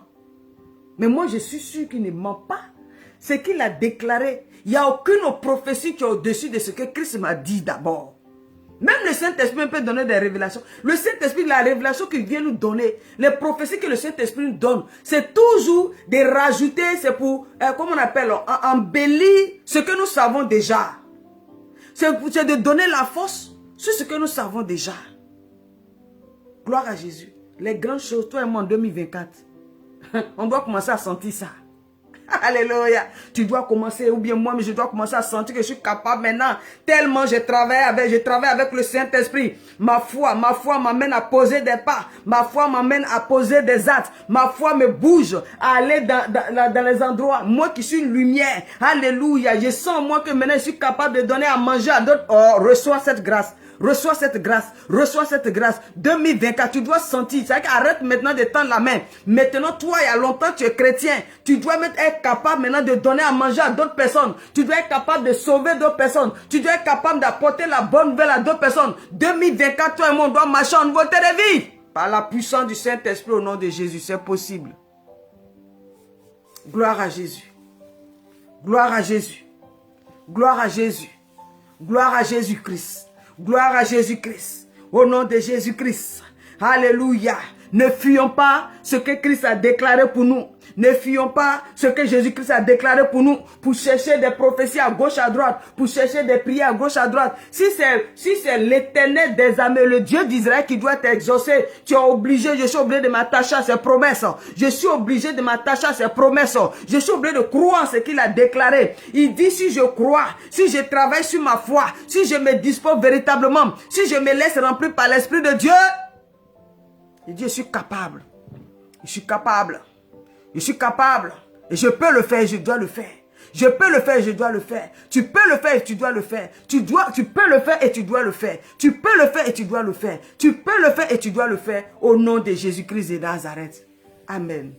Mais moi je suis sûr qu'il ne ment pas. C'est qu'il a déclaré. Il n'y a aucune prophétie qui est au-dessus de ce que Christ m'a dit d'abord. Même le Saint-Esprit peut donner des révélations. Le Saint-Esprit, la révélation qu'il vient nous donner, les prophéties que le Saint-Esprit nous donne, c'est toujours de rajouter, c'est pour, comment on appelle, embellir ce que nous savons déjà. C'est de donner la force sur ce que nous savons déjà. Gloire à Jésus. Les grandes choses, toi et moi en 2024, on doit commencer à sentir ça. Alléluia. Tu dois commencer, ou bien moi, mais je dois commencer à sentir que je suis capable maintenant. Tellement je travaille avec le Saint-Esprit. Ma foi m'amène à poser des pas. Ma foi m'amène à poser des actes. Ma foi me bouge à aller dans les endroits. Moi qui suis une lumière. Alléluia. Je sens moi que maintenant je suis capable de donner à manger à d'autres. Oh, reçois cette grâce. Reçois cette grâce. Reçois cette grâce. 2024, tu dois sentir. C'est vrai qu'arrête maintenant de tendre la main. Maintenant, toi, il y a longtemps, tu es chrétien. Tu dois être capable maintenant de donner à manger à d'autres personnes. Tu dois être capable de sauver d'autres personnes. Tu dois être capable d'apporter la bonne nouvelle à d'autres personnes. 2024, toi et moi, on doit marcher en nouveauté de vie. Par la puissance du Saint-Esprit au nom de Jésus, c'est possible. Gloire à Jésus. Gloire à Jésus. Gloire à Jésus. Gloire à Jésus-Christ. Gloire à Jésus-Christ. Au nom de Jésus-Christ. Alléluia. Ne fuyons pas ce que Christ a déclaré pour nous. Ne fuyons pas ce que Jésus-Christ a déclaré pour nous. Pour chercher des prophéties à gauche, à droite. Pour chercher des prières à gauche, à droite. Si c'est l'Éternel des armées, le Dieu d'Israël qui doit t'exaucer, tu es obligé, je suis obligé de m'attacher à ses promesses. Je suis obligé de m'attacher à ses promesses. Je suis obligé de croire en ce qu'il a déclaré. Il dit, si je crois, si je travaille sur ma foi, si je me dispose véritablement, si je me laisse remplir par l'Esprit de Dieu, il dit, je suis capable. Je suis capable. Je suis capable. Et je peux le faire, je dois le faire. Je peux le faire, je dois le faire. Tu peux le faire et tu dois le faire. Tu peux le faire et tu dois le faire. Tu peux le faire et tu dois le faire. Tu peux le faire et tu dois le faire. Au nom de Jésus-Christ de Nazareth. Amen.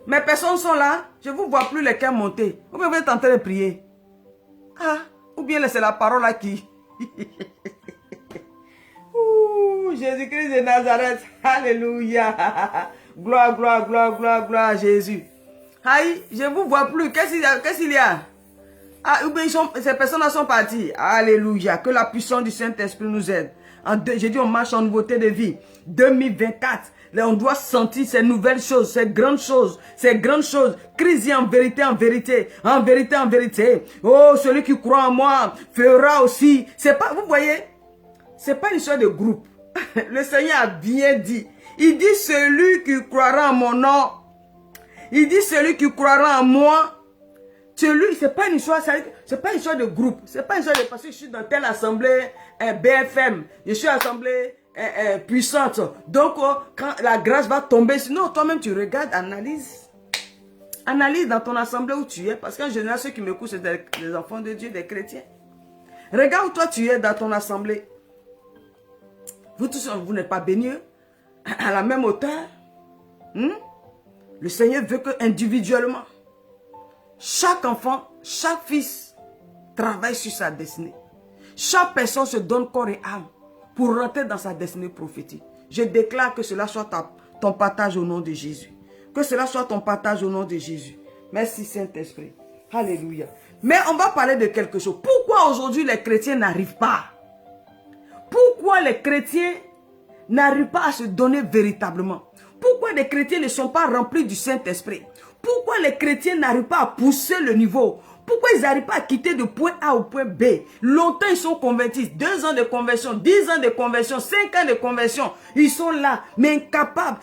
Mes personnes sont là. Je ne vous vois plus les cœurs monter. Ou bien vous êtes en train de prier. Ou bien c'est la parole là qui... Jésus-Christ de Nazareth. Alléluia. Gloire, gloire, gloire, gloire, gloire à Jésus. Aïe, je ne vous vois plus. Qu'est-ce qu'il y a? Ou bien ces personnes-là sont parties. Alléluia. Que la puissance du Saint-Esprit nous aide. J'ai dit on marche en nouveauté de vie. 2024. Là, on doit sentir ces nouvelles choses, ces grandes choses, ces grandes choses. Christ dit en vérité, en vérité, en vérité, en vérité. Oh, celui qui croit en moi fera aussi. C'est pas, vous voyez, c'est pas une histoire de groupe. Le Seigneur a bien dit. Il dit celui qui croira en mon nom. Il dit celui qui croira en moi. Celui, c'est pas une histoire, c'est pas une histoire de groupe. C'est pas une histoire de parce que je suis dans telle assemblée BFM. Je suis assemblée puissante. Donc, quand la grâce va tomber, sinon toi-même tu regardes, analyse. Analyse dans ton assemblée où tu es. Parce qu'en général, ceux qui m'écoutent, c'est des enfants de Dieu, des chrétiens. Regarde où toi tu es dans ton assemblée. Vous tous, vous n'êtes pas bénis à la même hauteur. Le Seigneur veut que individuellement, chaque enfant, chaque fils travaille sur sa destinée. Chaque personne se donne corps et âme pour rentrer dans sa destinée prophétique. Je déclare que cela soit ton partage au nom de Jésus. Que cela soit ton partage au nom de Jésus. Merci Saint-Esprit. Alléluia. Mais on va parler de quelque chose. Pourquoi aujourd'hui les chrétiens n'arrivent pas? Pourquoi les chrétiens n'arrivent pas à se donner véritablement? Pourquoi les chrétiens ne sont pas remplis du Saint-Esprit? Pourquoi les chrétiens n'arrivent pas à pousser le niveau? Pourquoi ils n'arrivent pas à quitter de point A au point B? Longtemps ils sont convertis, 2 ans de conversion, 10 ans de conversion, 5 ans de conversion. Ils sont là, mais incapables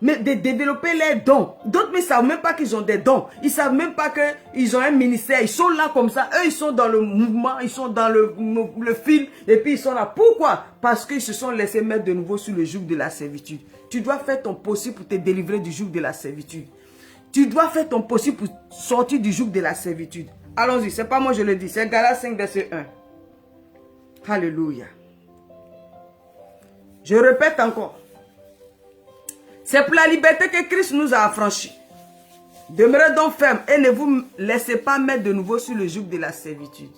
de développer leurs dons. D'autres ne savent même pas qu'ils ont des dons. Ils ne savent même pas qu'ils ont un ministère. Ils sont là comme ça. Eux, ils sont dans le mouvement, ils sont dans le film, et puis ils sont là. Pourquoi? Parce qu'ils se sont laissés mettre de nouveau sous le joug de la servitude. Tu dois faire ton possible pour te délivrer du joug de la servitude. Tu dois faire ton possible pour sortir du joug de la servitude. Allons-y, c'est pas moi je le dis, c'est Galates 5 verset 1. Alléluia. Je répète encore. C'est pour la liberté que Christ nous a affranchis. Demeurez donc fermes et ne vous laissez pas mettre de nouveau sur le joug de la servitude.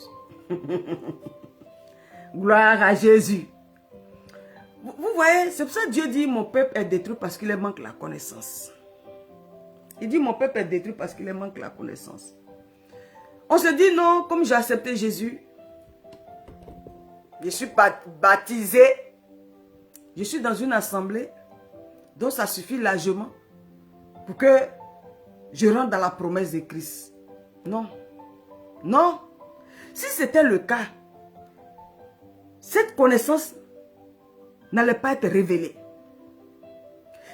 Gloire à Jésus. Vous voyez, c'est pour ça que Dieu dit mon peuple est détruit parce qu'il manque la connaissance. Il dit mon peuple est détruit parce qu'il manque la connaissance. On se dit non, comme j'ai accepté Jésus, je suis baptisé, je suis dans une assemblée, donc ça suffit largement pour que je rentre dans la promesse de Christ. Non. Non. Si c'était le cas, cette connaissance n'allait pas être révélée.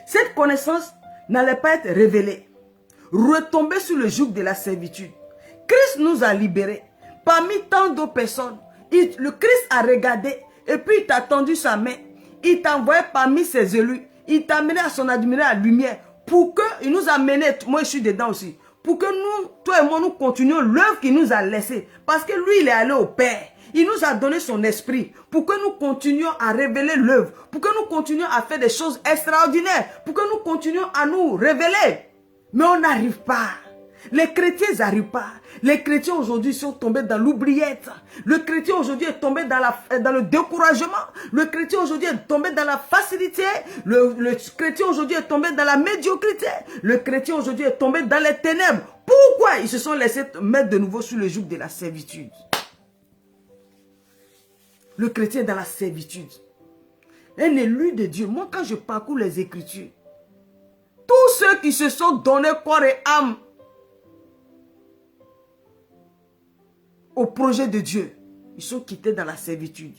Cette connaissance n'allait pas être révélée. Retomber sur le joug de la servitude. Christ nous a libérés. Parmi tant d'autres personnes, le Christ a regardé et puis il t'a tendu sa main. Il t'a envoyé parmi ses élus. Il t'a amené à son admirer la lumière. Pour que, il nous a mené, moi je suis dedans aussi. Pour que nous, toi et moi, nous continuions l'œuvre qu'il nous a laissée. Parce que lui, il est allé au Père. Il nous a donné son esprit pour que nous continuions à révéler l'œuvre. Pour que nous continuions à faire des choses extraordinaires. Pour que nous continuions à nous révéler. Mais on n'arrive pas. Les chrétiens n'arrivent pas. Les chrétiens aujourd'hui sont tombés dans l'oubliette. Le chrétien aujourd'hui est tombé dans le découragement. Le chrétien aujourd'hui est tombé dans la facilité. Le chrétien aujourd'hui est tombé dans la médiocrité. Le chrétien aujourd'hui est tombé dans les ténèbres. Pourquoi ils se sont laissés mettre de nouveau sous le joug de la servitude? Le chrétien est dans la servitude. Un élu de Dieu. Moi, quand je parcours les Écritures, tous ceux qui se sont donnés corps et âme au projet de Dieu, ils sont quittés dans la servitude.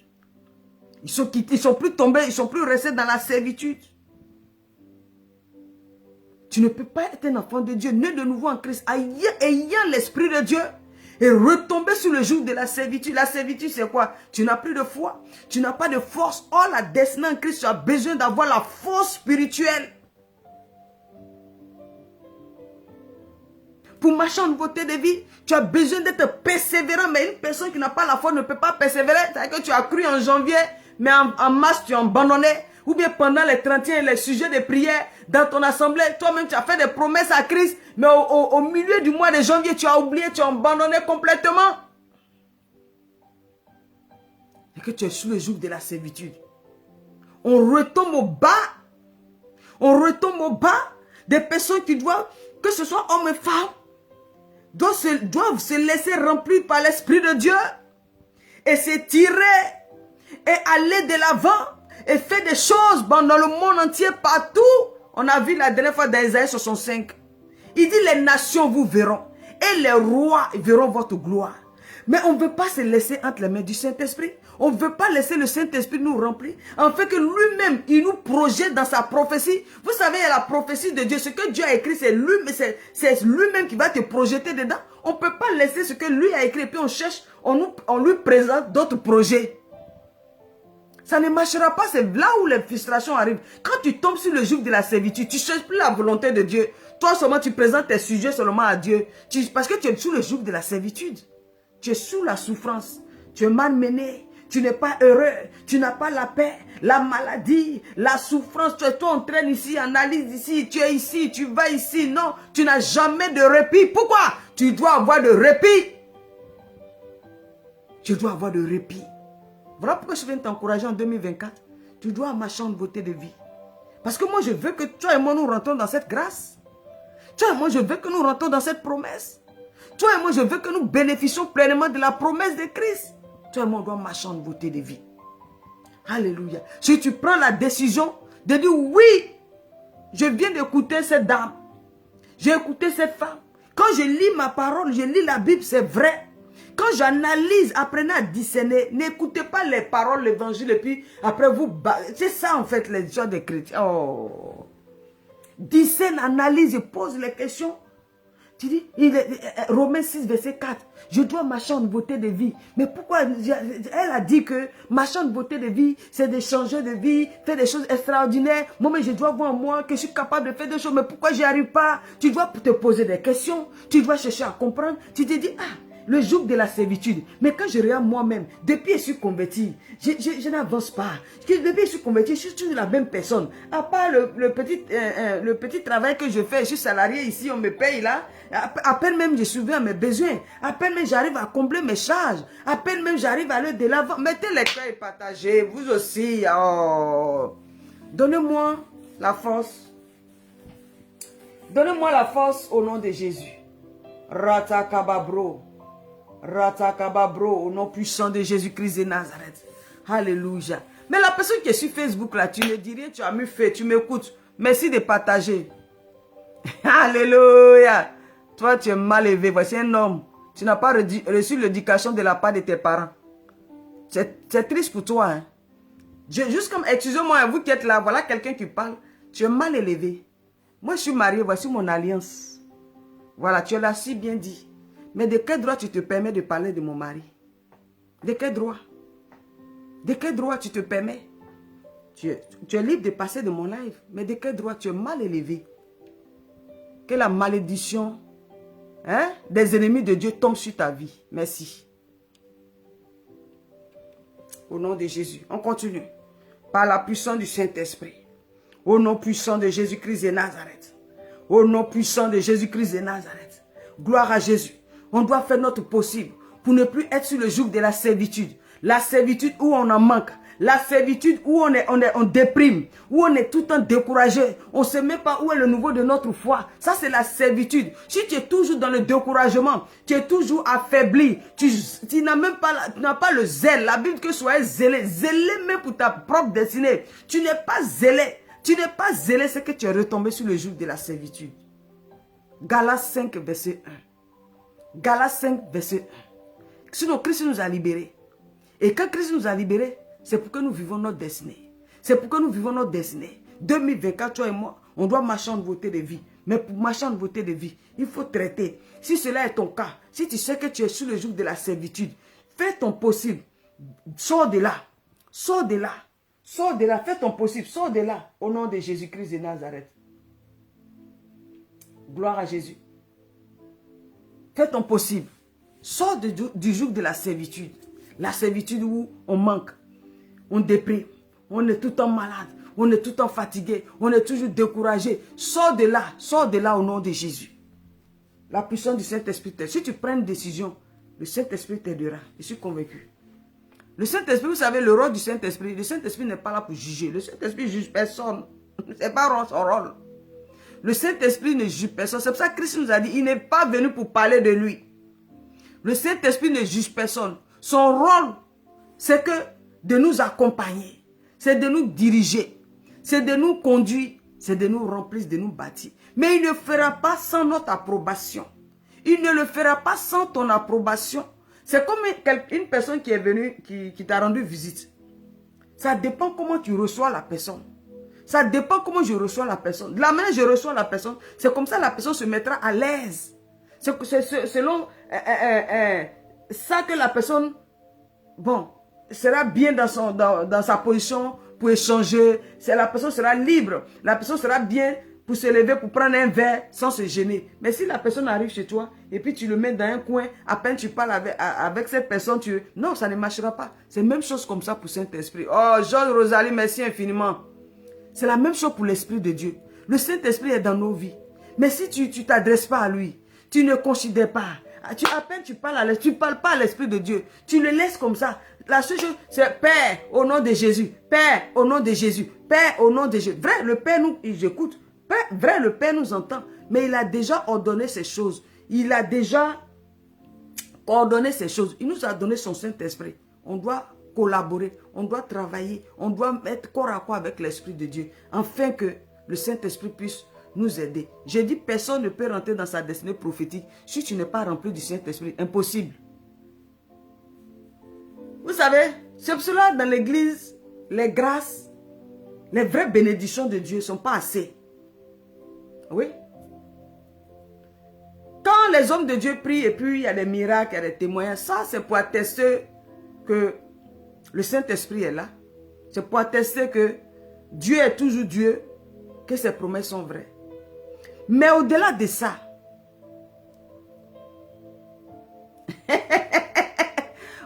Ils sont quittés, ils ne sont plus tombés, ils ne sont plus restés dans la servitude. Tu ne peux pas être un enfant de Dieu, né de nouveau en Christ, ayant l'Esprit de Dieu, et retomber sur le joug de la servitude. La servitude, c'est quoi? Tu n'as plus de foi, tu n'as pas de force. Oh, la destinée en Christ, tu as besoin d'avoir la force spirituelle. Pour marcher en nouveauté de vie, tu as besoin d'être persévérant. Mais une personne qui n'a pas la foi ne peut pas persévérer. C'est-à-dire que tu as cru en janvier, mais en mars, tu as abandonné. Ou bien pendant les 31, les sujets de prière, dans ton assemblée, toi-même, tu as fait des promesses à Christ. Mais au milieu du mois de janvier, tu as oublié, tu as abandonné complètement. Et que tu es sous le joug de la servitude. On retombe au bas. On retombe au bas des personnes qui doivent, que ce soit hommes et femmes, doivent se laisser remplir par l'Esprit de Dieu et se tirer et aller de l'avant et fait des choses dans le monde entier, partout. On a vu la dernière fois dans Isaïe 65. Il dit, les nations vous verront et les rois verront votre gloire. Mais on ne veut pas se laisser entre les mains du Saint-Esprit. On ne veut pas laisser le Saint-Esprit nous remplir. En fait que lui-même, il nous projette dans sa prophétie. Vous savez, il y a la prophétie de Dieu. Ce que Dieu a écrit, c'est lui-même qui va te projeter dedans. On ne peut pas laisser ce que lui a écrit et puis on cherche, on lui présente d'autres projets. Ça ne marchera pas, c'est là où les frustrations arrivent. Quand tu tombes sur le joug de la servitude, tu ne cherches plus la volonté de Dieu. Toi seulement, tu présentes tes sujets seulement à Dieu. Parce que tu es sous le joug de la servitude. Tu es sous la souffrance. Tu es malmené. Tu n'es pas heureux. Tu n'as pas la paix. La maladie, la souffrance. Tu entraînes ici, analyse ici. Tu es ici, tu vas ici. Non, tu n'as jamais de répit. Pourquoi? Tu dois avoir de répit. Tu dois avoir de répit. Voilà pourquoi je viens t'encourager en 2024. Tu dois marcher en beauté de vie. Parce que moi, je veux que toi et moi, nous rentrons dans cette grâce. Toi et moi, je veux que nous rentrons dans cette promesse. Toi et moi, je veux que nous bénéficions pleinement de la promesse de Christ. Toi et moi, on doit marcher en beauté de vie. Alléluia. Si tu prends la décision de dire oui, je viens d'écouter cette dame. J'ai écouté cette femme. Quand je lis ma parole, je lis la Bible, c'est vrai. Quand j'analyse, apprenez à discerner. N'écoutez pas les paroles, l'évangile, et puis après vous... C'est ça en fait les gens des chrétiens. Oh. Discerne, analyse et pose les questions. Tu dis, Romains 6, verset 4. Je dois marcher en beauté de vie. Mais pourquoi? Elle a dit que marcher en beauté de vie, c'est de changer de vie, faire des choses extraordinaires. Moi, mais je dois voir moi que je suis capable de faire des choses. Mais pourquoi j'y arrive pas? Tu dois te poser des questions. Tu dois chercher à comprendre. Tu te dis, ah, le joug de la servitude. Mais quand je regarde moi-même, depuis que je suis converti, je n'avance pas. Depuis que je suis converti, je suis toujours la même personne. À part le petit travail que je fais, je suis salarié ici, on me paye là. À peine même je subviens à mes besoins. À peine même j'arrive à combler mes charges. À peine même j'arrive à aller de l'avant. Mettez les cœurs et partagez, vous aussi. Oh. Donnez-moi la force. Donnez-moi la force au nom de Jésus. Ratakababro. Ratakababro, au nom puissant de Jésus-Christ de Nazareth. Alléluia. Mais la personne qui est sur Facebook là, tu ne dis rien, tu as mieux fait, tu m'écoutes. Merci de partager. Alléluia. Toi, tu es mal élevé. Voici un homme. Tu n'as pas reçu l'éducation de la part de tes parents. C'est triste pour toi. Hein? Juste comme, excusez-moi, vous qui êtes là, voilà quelqu'un qui parle. Tu es mal élevé. Moi, je suis marié, voici mon alliance. Voilà, tu l'as si bien dit. Mais de quel droit tu te permets de parler de mon mari? De quel droit? De quel droit tu te permets? Tu es libre de passer de mon live. Mais de quel droit? Tu es mal élevé. Que la malédiction des ennemis de Dieu tombe sur ta vie. Merci. Au nom de Jésus. On continue. Par la puissance du Saint-Esprit. Au nom puissant de Jésus-Christ de Nazareth. Au nom puissant de Jésus-Christ de Nazareth. Gloire à Jésus. On doit faire notre possible pour ne plus être sur le joug de la servitude. La servitude où on en manque. La servitude où on déprime. Où on est tout le temps découragé. On ne sait même pas où est le niveau de notre foi. Ça, c'est la servitude. Si tu es toujours dans le découragement, tu es toujours affaibli. Tu n'as pas le zèle. La Bible que soyez zélé. Zélé même pour ta propre destinée. Tu n'es pas zélé. Tu n'es pas zélé, c'est que tu es retombé sur le joug de la servitude. Galates 5, verset 1. Galates 5, verset 1. Sinon, Christ nous a libérés. Et quand Christ nous a libérés, c'est pour que nous vivons notre destinée. C'est pour que nous vivons notre destinée. 2024, toi et moi, on doit marcher en beauté de vie. Mais pour marcher en beauté de vie, il faut traiter. Si cela est ton cas, si tu sais que tu es sous le joug de la servitude, fais ton possible. Sors de là. Sors de là. Sors de là. Fais ton possible. Sors de là. Au nom de Jésus-Christ de Nazareth. Gloire à Jésus. Fais ton possible. Sors du joug de la servitude. La servitude où on manque. On déprime. On est tout le temps malade. On est tout le temps fatigué. On est toujours découragé. Sors de là. Sors de là au nom de Jésus. La puissance du Saint-Esprit. Si tu prends une décision, le Saint-Esprit t'aidera. Je suis convaincu. Le Saint-Esprit, vous savez, le rôle du Saint-Esprit. Le Saint-Esprit n'est pas là pour juger. Le Saint-Esprit ne juge personne. Ce n'est pas son rôle. Le Saint-Esprit ne juge personne. C'est pour ça que Christ nous a dit, il n'est pas venu pour parler de lui. Le Saint-Esprit ne juge personne. Son rôle, c'est que de nous accompagner. c'est de nous diriger, c'est de nous conduire, c'est de nous remplir, de nous bâtir. Mais il ne fera pas sans notre approbation. Il ne le fera pas sans ton approbation. C'est comme une personne qui est venue, qui t'a rendu visite. Ça dépend comment tu reçois la personne. Ça dépend comment je reçois la personne. De la manière dont je reçois la personne, c'est comme ça la personne se mettra à l'aise. C'est selon ça que la personne, bon, sera bien dans sa position pour échanger. La personne sera libre. La personne sera bien pour se lever, pour prendre un verre sans se gêner. Mais si la personne arrive chez toi et puis tu le mets dans un coin, à peine tu parles avec cette personne, non, ça ne marchera pas. C'est la même chose comme ça pour Saint-Esprit. Oh, Georges Rosalie, merci infiniment. C'est la même chose pour l'Esprit de Dieu. Le Saint-Esprit est dans nos vies. Mais si tu ne t'adresses pas à lui, tu ne considères pas, à peine tu parles à l'Esprit, tu ne parles pas à l'Esprit de Dieu. Tu le laisses comme ça. La seule chose, c'est Père, au nom de Jésus. Père, au nom de Jésus. Père, au nom de Jésus. Vrai, le Père nous, j'écoute. Vrai, le Père nous entend. Mais il a déjà ordonné ces choses. Il a déjà ordonné ces choses. Il nous a donné son Saint-Esprit. On doit collaborer, on doit travailler, on doit être corps à corps avec l'Esprit de Dieu, afin que le Saint-Esprit puisse nous aider. J'ai dit, personne ne peut rentrer dans sa destinée prophétique si tu n'es pas rempli du Saint-Esprit. Impossible. Vous savez, c'est pour cela dans l'église, les grâces, les vraies bénédictions de Dieu ne sont pas assez. Oui. Quand les hommes de Dieu prient et puis il y a des miracles, il y a des témoignages, ça c'est pour attester que le Saint-Esprit est là. C'est pour attester que Dieu est toujours Dieu, que ses promesses sont vraies. Mais au-delà de ça,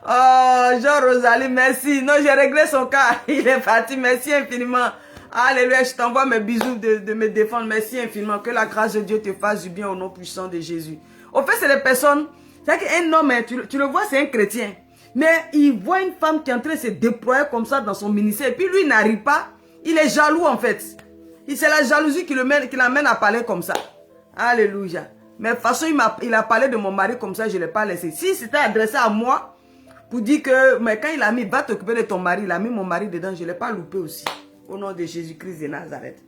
oh, Jean-Rosalie, merci. Non, j'ai réglé son cas. Il est parti. Merci infiniment. Alléluia, je t'envoie mes bisous de me défendre. Merci infiniment. Que la grâce de Dieu te fasse du bien au nom puissant de Jésus. Au fait, c'est des personnes. C'est qu'un homme, tu le vois, c'est un chrétien. Mais il voit une femme qui est en train de se déployer comme ça dans son ministère. Et puis lui, il n'arrive pas. Il est jaloux en fait. C'est la jalousie qui l'amène à parler comme ça. Alléluia. Mais de toute façon, il a parlé de mon mari comme ça, je ne l'ai pas laissé. Si c'était adressé à moi, pour dire que, mais quand il a mis, va t'occuper de ton mari, il a mis mon mari dedans, je ne l'ai pas loupé aussi. Au nom de Jésus-Christ de Nazareth.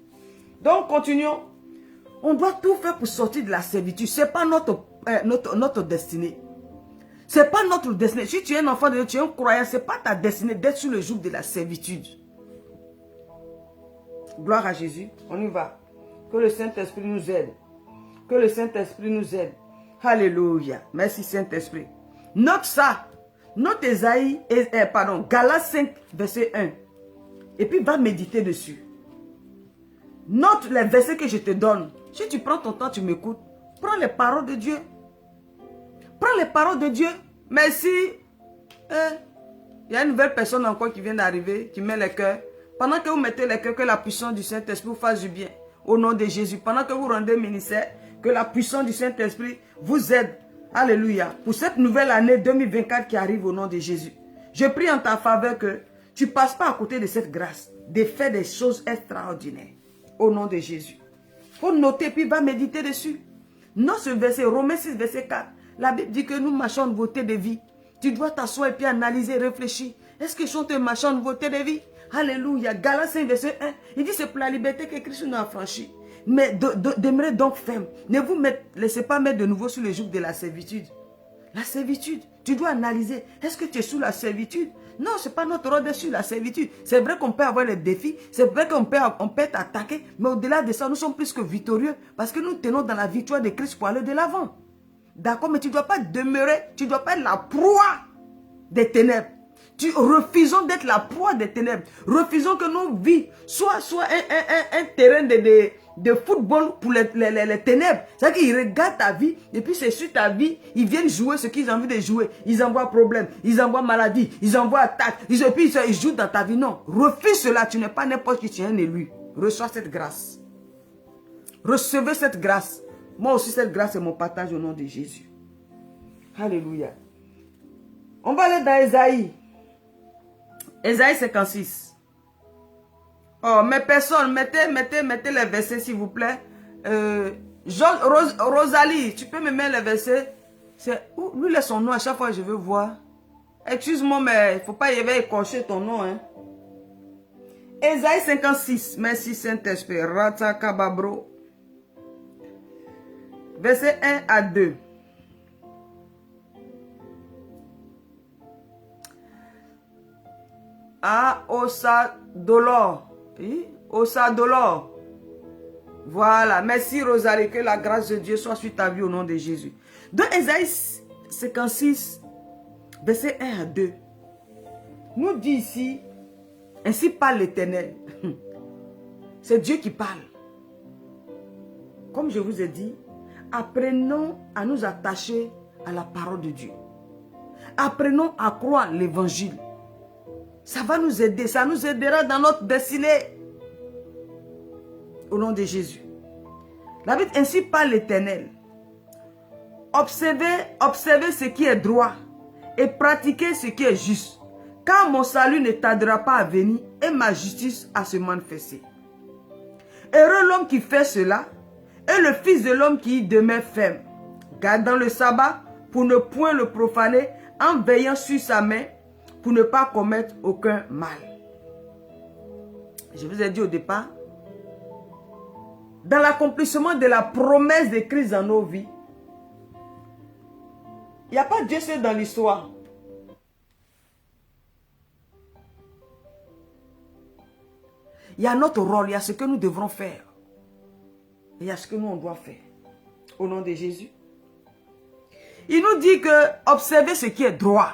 Donc, continuons. On doit tout faire pour sortir de la servitude. Ce n'est pas notre destinée. Ce n'est pas notre destinée. Si tu es un enfant de Dieu, tu es un croyant, ce n'est pas ta destinée d'être sur le joug de la servitude. Gloire à Jésus. On y va. Que le Saint-Esprit nous aide. Que le Saint-Esprit nous aide. Alléluia. Merci Saint-Esprit. Note ça. Note Galates 5, verset 1. Et puis va méditer dessus. Note les versets que je te donne. Si tu prends ton temps, tu m'écoutes. Prends les paroles de Dieu. Prends les paroles de Dieu. Mais si il y a une nouvelle personne encore qui vient d'arriver, qui met les cœurs. Pendant que vous mettez les cœurs, que la puissance du Saint-Esprit vous fasse du bien. Au nom de Jésus. Pendant que vous rendez ministère, que la puissance du Saint-Esprit vous aide. Alléluia. Pour cette nouvelle année 2024 qui arrive au nom de Jésus. Je prie en ta faveur que tu ne passes pas à côté de cette grâce. De faire des choses extraordinaires. Au nom de Jésus. Il faut noter puis va méditer dessus. Non, ce verset, Romains 6, verset 4. La Bible dit que nous marchons en nouveauté de vie. Tu dois t'asseoir et puis analyser, réfléchir. Est-ce que je suis marchant en nouveauté de vie? Alléluia. Galates 5, verset 1. Il dit c'est pour la liberté que Christ nous a franchi. Mais demeurez donc ferme. Ne vous laissez pas mettre de nouveau sous le joug de la servitude. La servitude, tu dois analyser. Est-ce que tu es sous la servitude? Non, ce n'est pas notre rôle d'être sur la servitude. C'est vrai qu'on peut avoir des défis. C'est vrai qu'on peut être attaqué. Mais au-delà de ça, nous sommes plus que victorieux. Parce que nous tenons dans la victoire de Christ pour aller de l'avant. D'accord? Mais tu ne dois pas demeurer. Tu ne dois pas être la proie des ténèbres. Refusons d'être la proie des ténèbres. Refusons que nos vies soient un terrain de football pour les ténèbres. C'est-à-dire qu'ils regardent ta vie et puis c'est sur ta vie, ils viennent jouer ce qu'ils ont envie de jouer. Ils envoient problème, ils envoient maladie, ils envoient attaque. Et puis ils jouent dans ta vie. Non, refuse cela. Tu n'es pas n'importe qui, tu es un élu. Reçois cette grâce. Recevez cette grâce. Moi aussi, cette grâce est mon partage au nom de Jésus. Alléluia. On va aller dans Ésaïe. Ésaïe 56. Oh, mes personnes, mettez les versets s'il vous plaît. Rosalie, tu peux me mettre les versets. Lui, laisse son nom à chaque fois que je veux voir. Excuse-moi, mais il ne faut pas y écorcher ton nom. Hein. Ésaïe 56. Merci Saint-Esprit. Rata Kababro. Verset 1 à 2. Ah, Osa Dolor. Oui? Osa Dolor. Voilà. Merci Rosalie. Que la grâce de Dieu soit sur ta vie au nom de Jésus. Dans Ésaïe 56, verset 1 à 2. Nous dit ici, ainsi parle l'Éternel. C'est Dieu qui parle. Comme je vous ai dit, apprenons à nous attacher à la parole de Dieu. Apprenons à croire l'évangile. Ça va nous aider, ça nous aidera dans notre destinée. Au nom de Jésus. La Bible ainsi parle l'Éternel. Observez ce qui est droit et pratiquez ce qui est juste. Car mon salut ne tardera pas à venir et ma justice à se manifester. Heureux l'homme qui fait cela et le fils de l'homme qui y demeure ferme, gardant le sabbat pour ne point le profaner, en veillant sur sa main pour ne pas commettre aucun mal. Je vous ai dit au départ, dans l'accomplissement de la promesse de Christ dans nos vies, il n'y a pas Dieu seul dans l'histoire. Il y a notre rôle, il y a ce que nous devrons faire. Il y a ce que nous on doit faire. Au nom de Jésus. Il nous dit que observez ce qui est droit.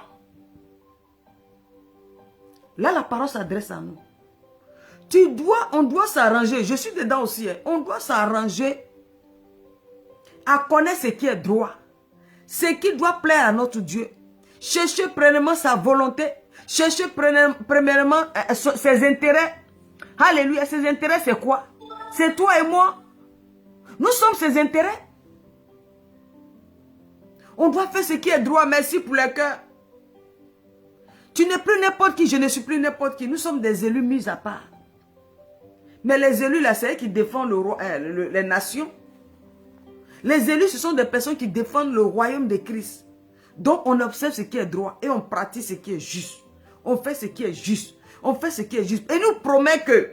Là, la parole s'adresse à nous. On doit s'arranger. Je suis dedans aussi. On doit s'arranger à connaître ce qui est droit. Ce qui doit plaire à notre Dieu. Cherchez premièrement sa volonté. Cherchez premièrement ses intérêts. Alléluia. Ses intérêts, c'est quoi? C'est toi et moi. Nous sommes ses intérêts. On doit faire ce qui est droit. Merci pour le cœur. Tu n'es plus n'importe qui. Je ne suis plus n'importe qui. Nous sommes des élus mis à part. Mais les élus, là, c'est eux qui défendent les nations. Les élus, ce sont des personnes qui défendent le royaume de Christ. Donc, on observe ce qui est droit et on pratique ce qui est juste. On fait ce qui est juste. On fait ce qui est juste. Et nous promet que,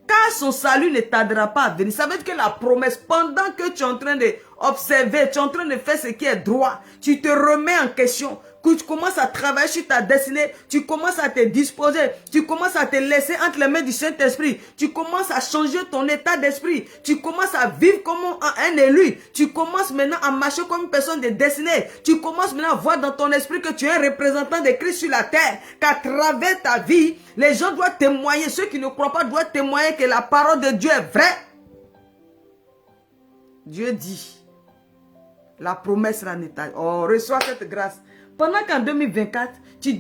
car son salut ne tardera pas à venir. Ça veut dire que la promesse, pendant que tu es en train d'observer, tu es en train de faire ce qui est droit, tu te remets en question, que tu commences à travailler sur ta destinée, tu commences à te disposer, tu commences à te laisser entre les mains du Saint-Esprit, tu commences à changer ton état d'esprit, tu commences à vivre comme un élu, tu commences maintenant à marcher comme une personne de destinée, tu commences maintenant à voir dans ton esprit que tu es un représentant de Christ sur la terre, qu'à travers ta vie, les gens doivent témoigner, ceux qui ne croient pas doivent témoigner que la parole de Dieu est vraie. Dieu dit, la promesse sera nette. Oh, reçois cette grâce. Pendant qu'en 2024, tu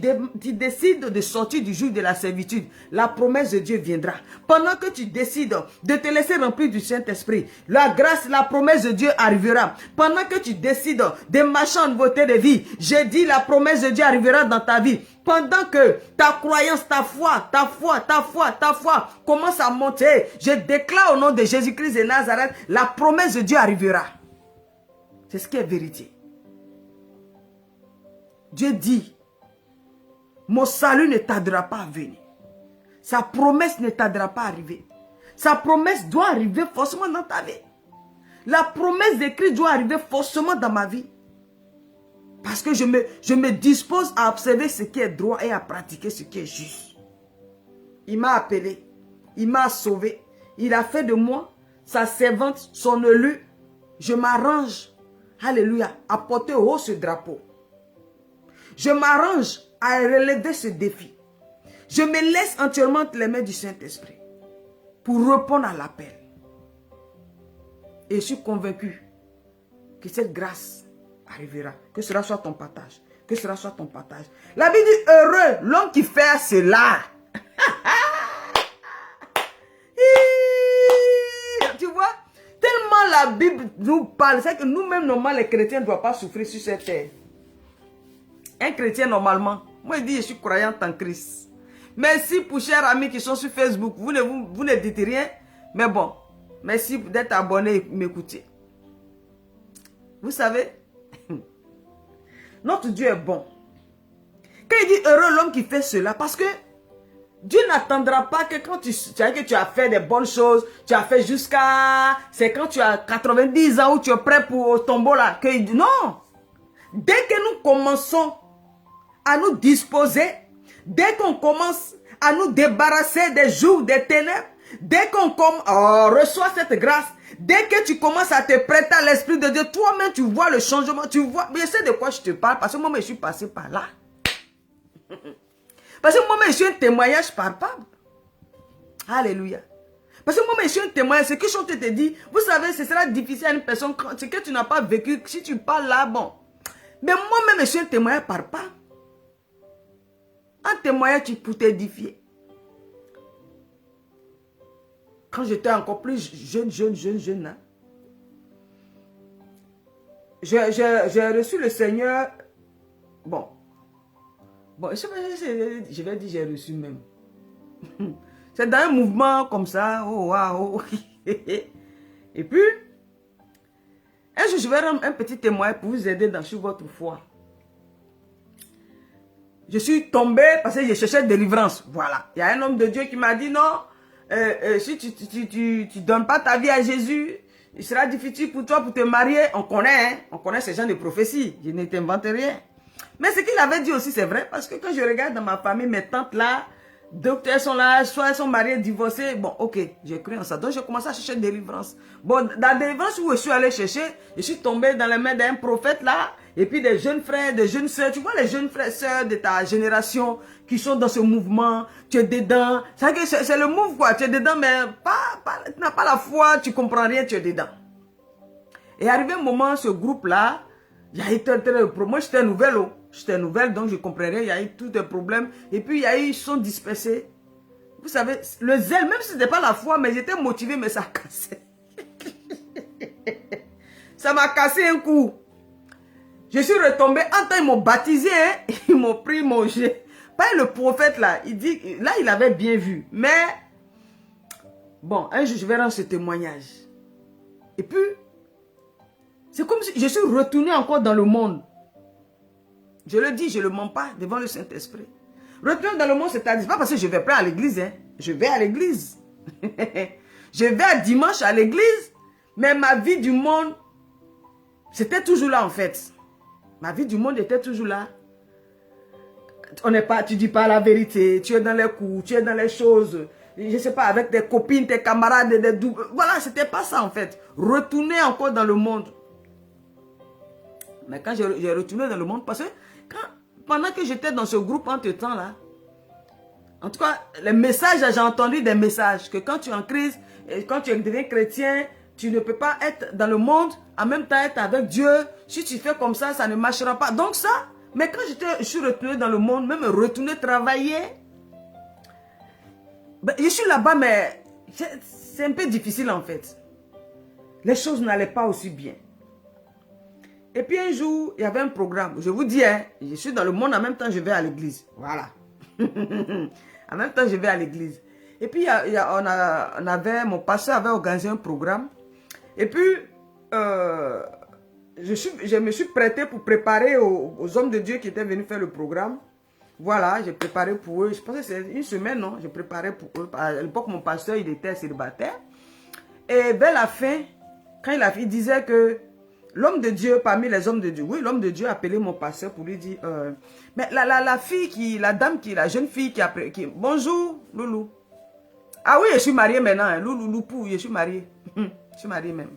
décides de sortir du joug de la servitude, la promesse de Dieu viendra. Pendant que tu décides de te laisser remplir du Saint-Esprit, la grâce, la promesse de Dieu arrivera. Pendant que tu décides de marcher en nouveauté de vie, j'ai dit la promesse de Dieu arrivera dans ta vie. Pendant que ta croyance, ta foi commence à monter, je déclare au nom de Jésus-Christ de Nazareth, la promesse de Dieu arrivera. C'est ce qui est vérité. Dieu dit, mon salut ne tardera pas à venir. Sa promesse ne tardera pas à arriver. Sa promesse doit arriver forcément dans ta vie. La promesse de Christ doit arriver forcément dans ma vie. Parce que je me dispose à observer ce qui est droit et à pratiquer ce qui est juste. Il m'a appelé, il m'a sauvé, il a fait de moi sa servante, son élu. Je m'arrange, alléluia, à porter haut ce drapeau. Je m'arrange à relever ce défi. Je me laisse entièrement entre les mains du Saint-Esprit pour répondre à l'appel. Et je suis convaincu que cette grâce arrivera. Que cela soit ton partage. Que cela soit ton partage. La Bible dit heureux l'homme qui fait cela. Tu vois, tellement la Bible nous parle, c'est que nous-mêmes, normalement, les chrétiens ne doivent pas souffrir sur cette terre. Un chrétien, normalement, moi je dis je suis croyante en Christ. Merci pour chers amis qui sont sur Facebook. Vous ne dites rien, mais bon, merci d'être abonné et m'écouter. Vous savez, notre Dieu est bon. Quand il dit heureux l'homme qui fait cela, parce que Dieu n'attendra pas que quand tu as fait des bonnes choses, tu as fait jusqu'à... C'est quand tu as 90 ans où tu es prêt pour le tombeau là. Non. Dès que nous commençons à nous disposer, dès qu'on commence à nous débarrasser des jours, des ténèbres, dès qu'on reçoit cette grâce, dès que tu commences à te prêter à l'Esprit de Dieu, toi-même tu vois le changement, tu vois. Mais je sais de quoi je te parle parce que moi-même je suis passé par là. Parce que moi-même je suis un témoignage palpable. Alléluia. Parce que moi-même je suis un témoignage. Ce que je te dis, vous savez, ce sera difficile à une personne, ce que tu n'as pas vécu, si tu parles là, bon. Mais moi-même je suis un témoignage palpable. Un témoignage pour t'édifier. Quand j'étais encore plus jeune, hein, j'ai reçu le Seigneur. Bon, je vais dire j'ai reçu même. C'est dans un mouvement comme ça. Oh, waouh. Et puis, un jour, je vais rendre un petit témoin pour vous aider sur votre foi. Je suis tombé parce que je cherchais délivrance. Voilà. Il y a un homme de Dieu qui m'a dit non, si tu ne donnes pas ta vie à Jésus, il sera difficile pour toi pour te marier. On connaît, hein? On connaît ces gens de prophétie. Je ne t'invente rien. Mais ce qu'il avait dit aussi, c'est vrai. Parce que quand je regarde dans ma famille, mes tantes là, donc elles sont là, soit elles sont mariées, divorcées. Bon, ok, j'ai cru en ça. Donc j'ai commencé à chercher délivrance. Bon, dans la délivrance où je suis allé chercher, je suis tombé dans les mains d'un prophète là. Et puis des jeunes frères, des jeunes sœurs. Tu vois les jeunes frères et sœurs de ta génération qui sont dans ce mouvement. Tu es dedans. C'est le mouvement quoi. Tu es dedans mais tu n'as pas la foi. Tu comprends rien, tu es dedans. Et arrivé un moment, ce groupe là, il y a eu moi j'étais nouvelle. J'étais nouvelle donc je comprenais. Il y a eu tous des problèmes. Et puis il y a eu, ils sont dispersés. Vous savez, le zèle, même si ce n'était pas la foi, mais j'étais motivé, mais ça cassait. Ça m'a cassé un coup. Je suis retombé, en temps ils m'ont baptisé, hein, ils m'ont pris mon jet. Pas le prophète là, il dit, là il avait bien vu. Mais, bon, un jour je vais rendre ce témoignage. Et puis, c'est comme si je suis retourné encore dans le monde. Je le dis, je ne le mens pas devant le Saint-Esprit. Retourner dans le monde, c'est-à-dire pas parce que je ne vais pas à l'église, hein. Je vais à l'église. Je vais à dimanche à l'église, mais ma vie du monde, c'était toujours là en fait. Ma vie du monde était toujours là. Tu ne dis pas la vérité. Tu es dans les coups, tu es dans les choses. Je ne sais pas, avec tes copines, tes camarades, des doubles. Voilà, c'était pas ça en fait. Retourner encore dans le monde. Mais quand j'ai retourné dans le monde, parce que pendant que j'étais dans ce groupe entre-temps là, en tout cas, les messages, j'ai entendu des messages que quand tu es en crise, et quand tu deviens chrétien, tu ne peux pas être dans le monde, en même temps être avec Dieu. Si tu fais comme ça, ça ne marchera pas. Donc ça, mais quand je suis retourné dans le monde, même retourné travailler, ben, je suis là-bas, mais c'est un peu difficile en fait. Les choses n'allaient pas aussi bien. Et puis un jour, il y avait un programme. Je vous dis, hein, je suis dans le monde, en même temps je vais à l'église. Voilà. En même temps je vais à l'église. Et puis mon pasteur avait organisé un programme. Et puis, je me suis prêté pour préparer aux hommes de Dieu qui étaient venus faire le programme. Voilà, j'ai préparé pour eux. Je pense que c'est une semaine, non? J'ai préparé pour eux. À l'époque, mon pasteur, il était célibataire. Et vers la fin, quand il disait que l'homme de Dieu, parmi les hommes de Dieu, oui, l'homme de Dieu a appelé mon pasteur pour lui dire, mais la jeune fille qui bonjour, Loulou. Ah oui, je suis mariée maintenant, hein, Loulou, je suis mariée. Je suis mariée même.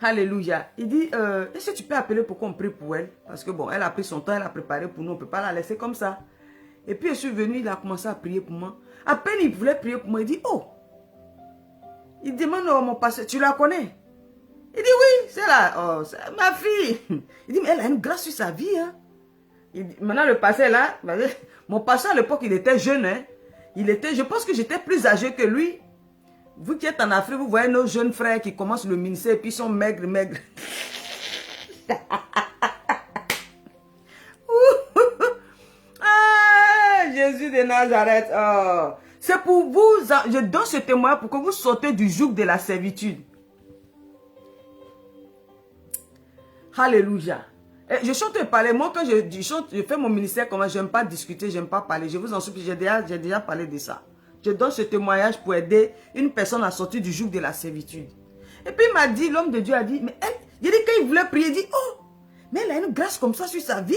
Alléluia. Il dit, est-ce que tu peux appeler pour qu'on prie pour elle? Parce que bon, elle a pris son temps, elle a préparé pour nous, on ne peut pas la laisser comme ça. Et puis je suis venu, il a commencé à prier pour moi. À peine il voulait prier pour moi, il dit, oh. Il demande à mon pasteur, tu la connais? Il dit, oui, c'est là, oh, c'est ma fille. Il dit, mais elle a une grâce sur sa vie. Hein. Il dit, maintenant le pasteur là, mon pasteur à l'époque, il était jeune. Hein. Je pense que j'étais plus âgé que lui. Vous qui êtes en Afrique, vous voyez nos jeunes frères qui commencent le ministère et puis ils sont maigres. Ah, Jésus de Nazareth. Oh. C'est pour vous, je donne ce témoin pour que vous sortez du joug de la servitude. Alléluia. Je chante te parler. Moi, quand je chante, je fais mon ministère, comment j'aime pas discuter, j'aime pas parler. Je vous en supplie, j'ai déjà parlé de ça. Je donne ce témoignage pour aider une personne à sortir du joug de la servitude. Et puis il m'a dit, l'homme de Dieu a dit, mais elle, j'ai dit quand il voulait prier, il dit, oh, mais elle a une grâce comme ça sur sa vie.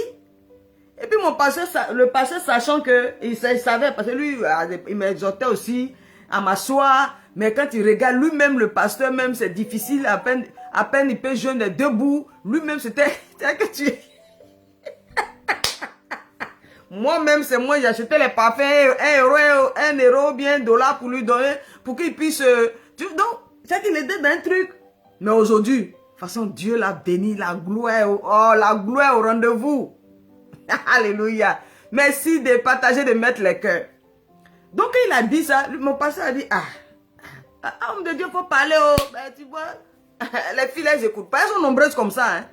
Et puis mon pasteur, le pasteur sachant qu'il savait, parce que lui, il m'exhortait aussi à m'asseoir, mais quand il regarde lui-même, le pasteur même, c'est difficile, à peine il peut jeûner debout, lui-même c'était que tu... Moi-même, c'est moi, j'ai acheté les parfums, 1 euro, bien $1 pour lui donner, pour qu'il puisse... donc, c'est qu'il était dans un truc. Mais aujourd'hui, de toute façon, Dieu l'a béni, la gloire au rendez-vous. Alléluia. Merci de partager, de mettre les cœurs. Donc, il a dit ça, mon pasteur a dit, homme de Dieu, il faut parler, ben, tu vois, les filles, elles n'écoutent pas, elles sont nombreuses comme ça, hein.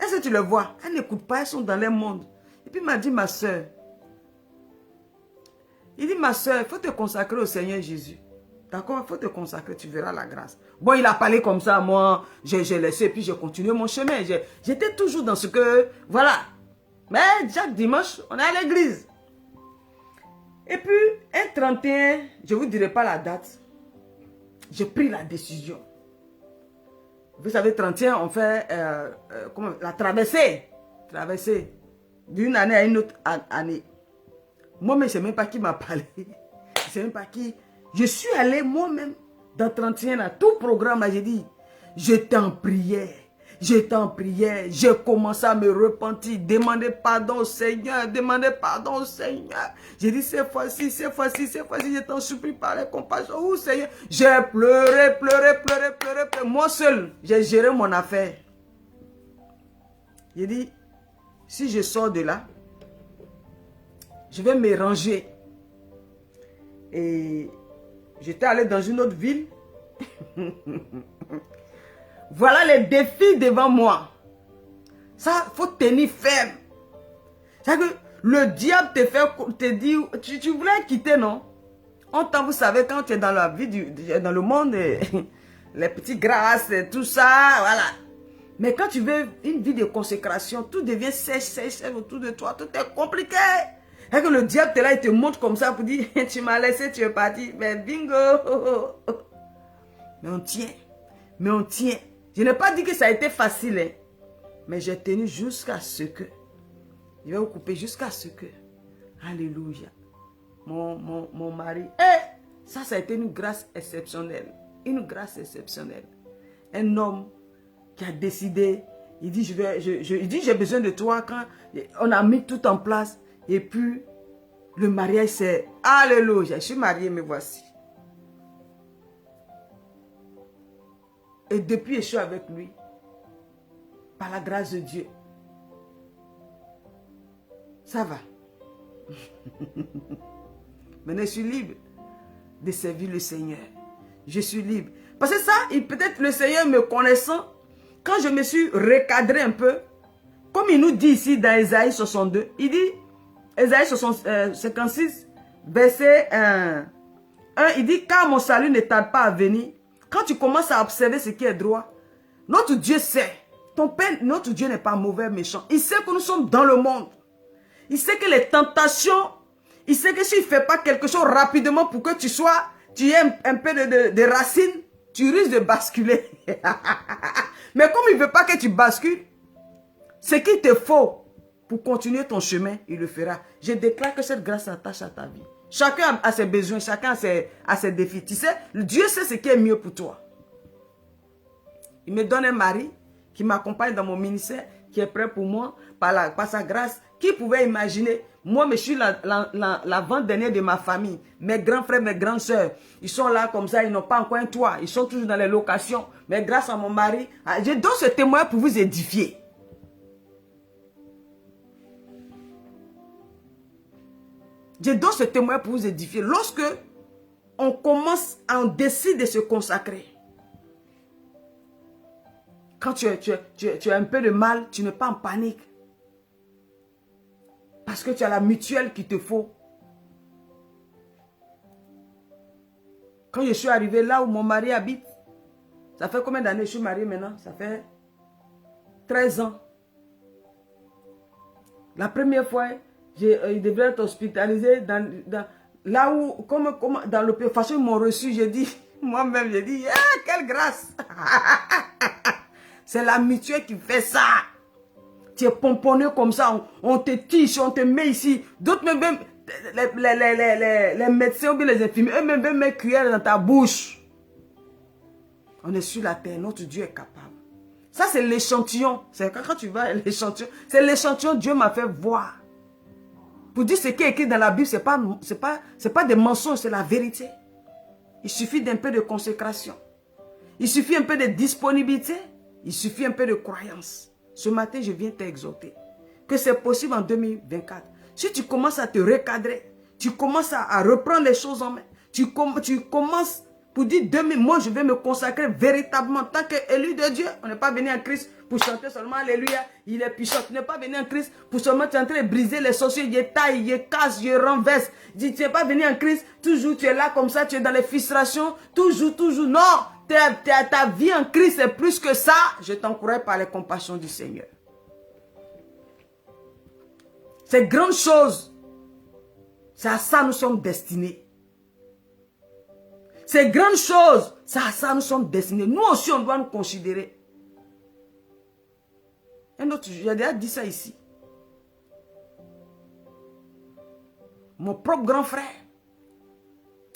Est-ce que tu le vois? Elles n'écoutent pas, elles sont dans les mondes. Et puis, il m'a dit, ma soeur, il dit, ma soeur, il faut te consacrer au Seigneur Jésus. D'accord? Il faut te consacrer, tu verras la grâce. Bon, il a parlé comme ça, moi, j'ai laissé, puis j'ai continué mon chemin. J'étais toujours dans ce que, voilà. Mais chaque dimanche, on est à l'église. Et puis, un 31, je ne vous dirai pas la date, j'ai pris la décision. Vous savez, 31, on fait la traversée. Traversée d'une année à une autre année. Moi, mais je ne sais même pas qui m'a parlé. Je ne sais même pas qui. Je suis allé moi-même dans 31, à tout programme, là, j'ai dit, j'étais en prière. J'étais en prière, j'ai commencé à me repentir, demander pardon au Seigneur, demander pardon au Seigneur. J'ai dit, cette fois-ci, je t'en supplie par les compassions. Oh Seigneur, j'ai pleuré. Moi seul, j'ai géré mon affaire. J'ai dit, si je sors de là, je vais me ranger. Et j'étais allé dans une autre ville. Voilà les défis devant moi. Ça, il faut tenir ferme. C'est-à-dire que le diable te dit, tu voulais quitter, non? Vous savez, quand tu es dans la vie, dans le monde, les petites grâces, tout ça, voilà. Mais quand tu veux une vie de consécration, tout devient sèche autour de toi, tout est compliqué. Et que le diable te là, il te montre comme ça pour dire, tu m'as laissé, tu es parti. Mais bingo! Mais on tient. Je n'ai pas dit que ça a été facile, hein, mais j'ai tenu jusqu'à ce que, je vais vous couper jusqu'à ce que, alléluia, mon mari, ça a été une grâce exceptionnelle, Un homme qui a décidé, il dit, j'ai besoin de toi, quand on a mis tout en place, et puis le mariage c'est, alléluia, je suis mariée, me voici. Et depuis, je suis avec lui. Par la grâce de Dieu. Ça va. Maintenant, je suis libre de servir le Seigneur. Je suis libre. Parce que ça, peut-être le Seigneur me connaissant, quand je me suis recadré un peu, comme il nous dit ici dans Ésaïe 62, il dit, Ésaïe 56, verset 1, il dit, car mon salut ne tarde pas à venir. Quand tu commences à observer ce qui est droit, notre Dieu sait. Ton Père, notre Dieu n'est pas mauvais, méchant. Il sait que nous sommes dans le monde. Il sait que les tentations, il sait que s'il ne fait pas quelque chose rapidement pour que tu aies un peu de racines, tu risques de basculer. Mais comme il ne veut pas que tu bascules, ce qu'il te faut pour continuer ton chemin, il le fera. Je déclare que cette grâce s'attache à ta vie. Chacun a ses besoins, chacun a ses défis. Tu sais, Dieu sait ce qui est mieux pour toi. Il me donne un mari qui m'accompagne dans mon ministère, qui est prêt pour moi, par sa grâce. Qui pouvait imaginer? Moi, je suis l'avant-dernière de ma famille. Mes grands frères, mes grandes soeurs, ils sont là comme ça, ils n'ont pas encore un toit. Ils sont toujours dans les locations. Mais grâce à mon mari, je donne ce témoin pour vous édifier. Je donne ce témoin pour vous édifier. Lorsque on décide de se consacrer, quand tu as un peu de mal, tu n'es pas en panique. Parce que tu as la mutuelle qu'il te faut. Quand je suis arrivé là où mon mari habite, ça fait combien d'années que je suis mariée maintenant? Ça fait 13 ans. La première fois, il devait être hospitalisé là où, comme dans le pays, façon ils m'ont reçu, j'ai dit, moi-même, j'ai dit, ah, quelle grâce. C'est l'amitié qui fait ça. Tu es pomponné comme ça, on te tiche, on te met ici. D'autres même, les médecins ou bien les infirmiers, eux-mêmes veulent mettre cuillère dans ta bouche. On est sur la terre, notre Dieu est capable. Ça, c'est l'échantillon. C'est quand tu vas l'échantillon. C'est l'échantillon Dieu m'a fait voir. Pour dire ce qui est écrit dans la Bible, ce n'est pas des mensonges, c'est la vérité. Il suffit d'un peu de consécration. Il suffit un peu de disponibilité. Il suffit un peu de croyance. Ce matin, je viens t'exhorter que c'est possible en 2024. Si tu commences à te recadrer, tu commences à reprendre les choses en main, tu commences pour dire, moi je vais me consacrer véritablement en tant qu'élu de Dieu. On n'est pas venu en Christ pour chanter seulement Alléluia, il est puissant. Tu n'es pas venu en Christ pour seulement tu es en train de briser les sorciers, je taille, je casse, je renverse. Tu n'es pas venu en Christ, toujours tu es là comme ça, tu es dans les frustrations, toujours. Non, ta vie en Christ est plus que ça. Je t'encourage par les compassions du Seigneur. Ces grandes choses, c'est à ça nous sommes destinés. Ces grandes choses, c'est à ça nous sommes destinés. Nous aussi, on doit nous considérer. Un autre, j'ai déjà dit ça ici. Mon propre grand frère,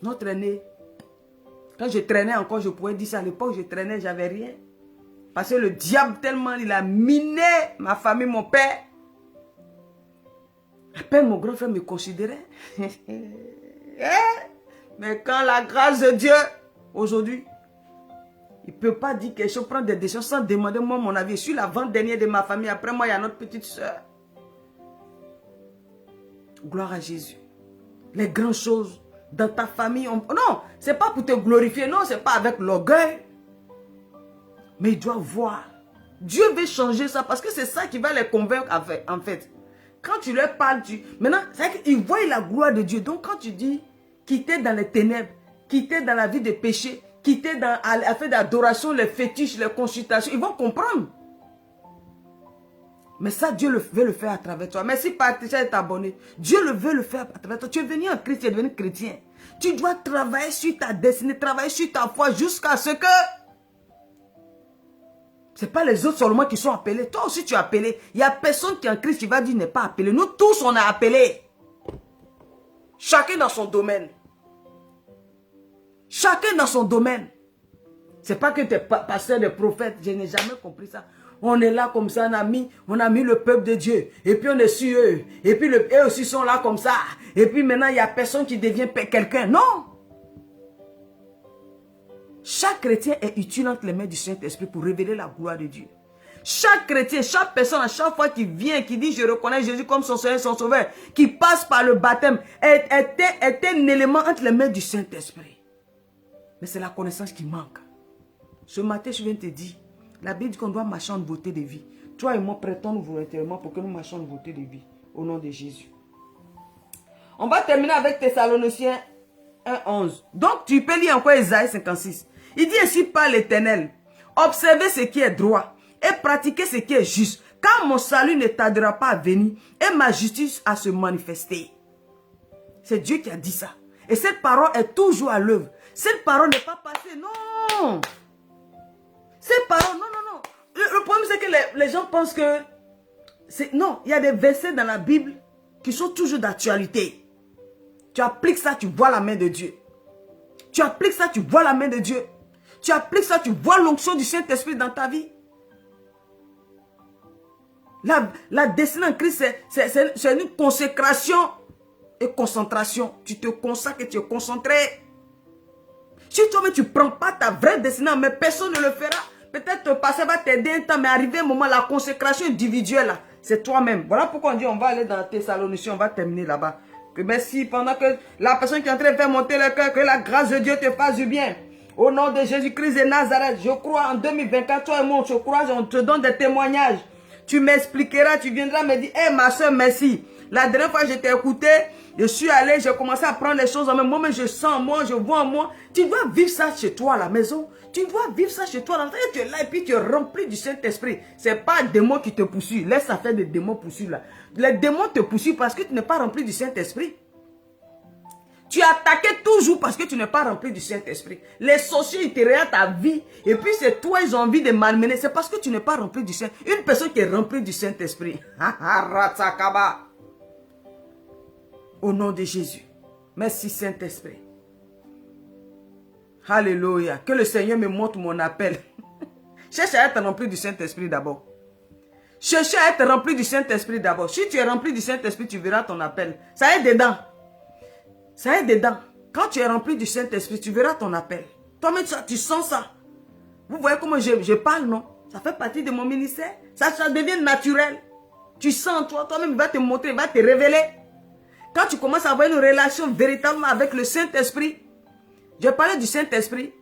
notre aîné, quand je traînais encore, je pouvais dire ça. À l'époque, je traînais, j'avais rien. Parce que le diable, tellement, il a miné ma famille, mon père. À peine mon grand frère me considérait. Mais quand la grâce de Dieu, aujourd'hui, il ne peut pas dire quelque chose, prendre des décisions sans demander moi mon avis. Je suis l'avant-dernier de ma famille. Après moi, il y a notre petite soeur. Gloire à Jésus. Les grandes choses dans ta famille. Non, ce n'est pas pour te glorifier. Non, ce n'est pas avec l'orgueil. Mais il doit voir. Dieu veut changer ça parce que c'est ça qui va les convaincre en fait. Quand tu leur parles, maintenant, c'est qu'ils voient la gloire de Dieu. Donc quand tu dis, quitter dans les ténèbres, quitter dans la vie de péché, quitter dans la fait d'adoration, les fétiches, les consultations, ils vont comprendre. Mais ça, Dieu veut le faire à travers toi. Merci partager et t'abonner. Dieu veut le faire à travers toi. Tu es venu en Christ, tu es devenu chrétien. Tu dois travailler sur ta destinée, travailler sur ta foi jusqu'à ce que... Ce n'est pas les autres seulement qui sont appelés. Toi aussi, tu es appelé. Il n'y a personne qui est en Christ qui va dire n'est pas appelé. Nous tous, on est appelés. Chacun dans son domaine. Chacun dans son domaine. Ce n'est pas que tu es pasteur de prophète. Je n'ai jamais compris ça. On est là comme ça, on a mis le peuple de Dieu. Et puis on est sur eux. Et puis eux aussi sont là comme ça. Et puis maintenant, il n'y a personne qui devient quelqu'un. Non. Chaque chrétien est utile entre les mains du Saint-Esprit pour révéler la gloire de Dieu. Chaque chrétien, chaque personne, à chaque fois qu'il vient, qui dit je reconnais Jésus comme son Seigneur, son Sauveur, qui passe par le baptême, est un élément entre les mains du Saint-Esprit. Mais c'est la connaissance qui manque. Ce matin, je viens te dire, la Bible dit qu'on doit marcher en beauté de vie. Toi et moi, prêtons-nous volontairement pour que nous marchions en beauté de vie. Au nom de Jésus. On va terminer avec Thessaloniciens 1:11. Donc, tu peux lire encore Isaïe 56. Il dit ainsi par l'Éternel, observez ce qui est droit et pratiquez ce qui est juste, car mon salut ne tardera pas à venir et ma justice à se manifester. C'est Dieu qui a dit ça. Et cette parole est toujours à l'œuvre. Cette parole n'est pas passée, non. Cette parole, non. Le problème, c'est que les gens pensent que... Non, il y a des versets dans la Bible qui sont toujours d'actualité. Tu appliques ça, tu vois la main de Dieu. Tu appliques ça, tu vois la main de Dieu. Tu appliques ça, tu vois l'onction du Saint-Esprit dans ta vie. La destinée en Christ, c'est une consécration et concentration. Tu te consacres et tu es concentré. Si toi-même tu ne prends pas ta vraie destinée, mais personne ne le fera. Peut-être le passé va t'aider un temps, mais arrivé un moment, la consécration individuelle, c'est toi-même. Voilà pourquoi on dit on va aller dans Thessaloniciens, on va terminer là-bas. Que merci, pendant que la personne qui est en train de faire monter le cœur, que la grâce de Dieu te fasse du bien. Au nom de Jésus-Christ de Nazareth, je crois en 2024, toi et moi, je crois, on te donne des témoignages. Tu m'expliqueras, tu viendras me dire, hé ma soeur, merci. La dernière fois, je t'ai écouté, je suis allé, j'ai commencé à prendre les choses en main. Moi-même, je sens en moi, je vois en moi. Tu dois vivre ça chez toi à la maison. Tu dois vivre ça chez toi. Et tu es là et puis tu es rempli du Saint-Esprit. Ce n'est pas un démon qui te poursuit. Laisse ça faire des démons poursuivre là. Les démons te poursuivent parce que tu n'es pas rempli du Saint-Esprit. Tu es attaqué toujours parce que tu n'es pas rempli du Saint-Esprit. Les sorciers, ils te regardent ta vie. Et puis c'est toi, ils ont envie de malmener. C'est parce que tu n'es pas rempli du Saint-Esprit. Une personne qui est remplie du Saint-Esprit. Au nom de Jésus. Merci Saint-Esprit. Alléluia. Que le Seigneur me montre mon appel. Cherche à être rempli du Saint-Esprit d'abord. Cherche à être rempli du Saint-Esprit d'abord. Si tu es rempli du Saint-Esprit, tu verras ton appel. Ça est dedans. Ça est dedans. Quand tu es rempli du Saint-Esprit, tu verras ton appel. Toi-même, tu sens ça. Vous voyez comment je parle, non? Ça fait partie de mon ministère. Ça devient naturel. Tu sens toi. Toi-même, il va te montrer, il va te révéler. Quand tu commences à avoir une relation véritablement avec le Saint-Esprit. Je parlais du Saint-Esprit.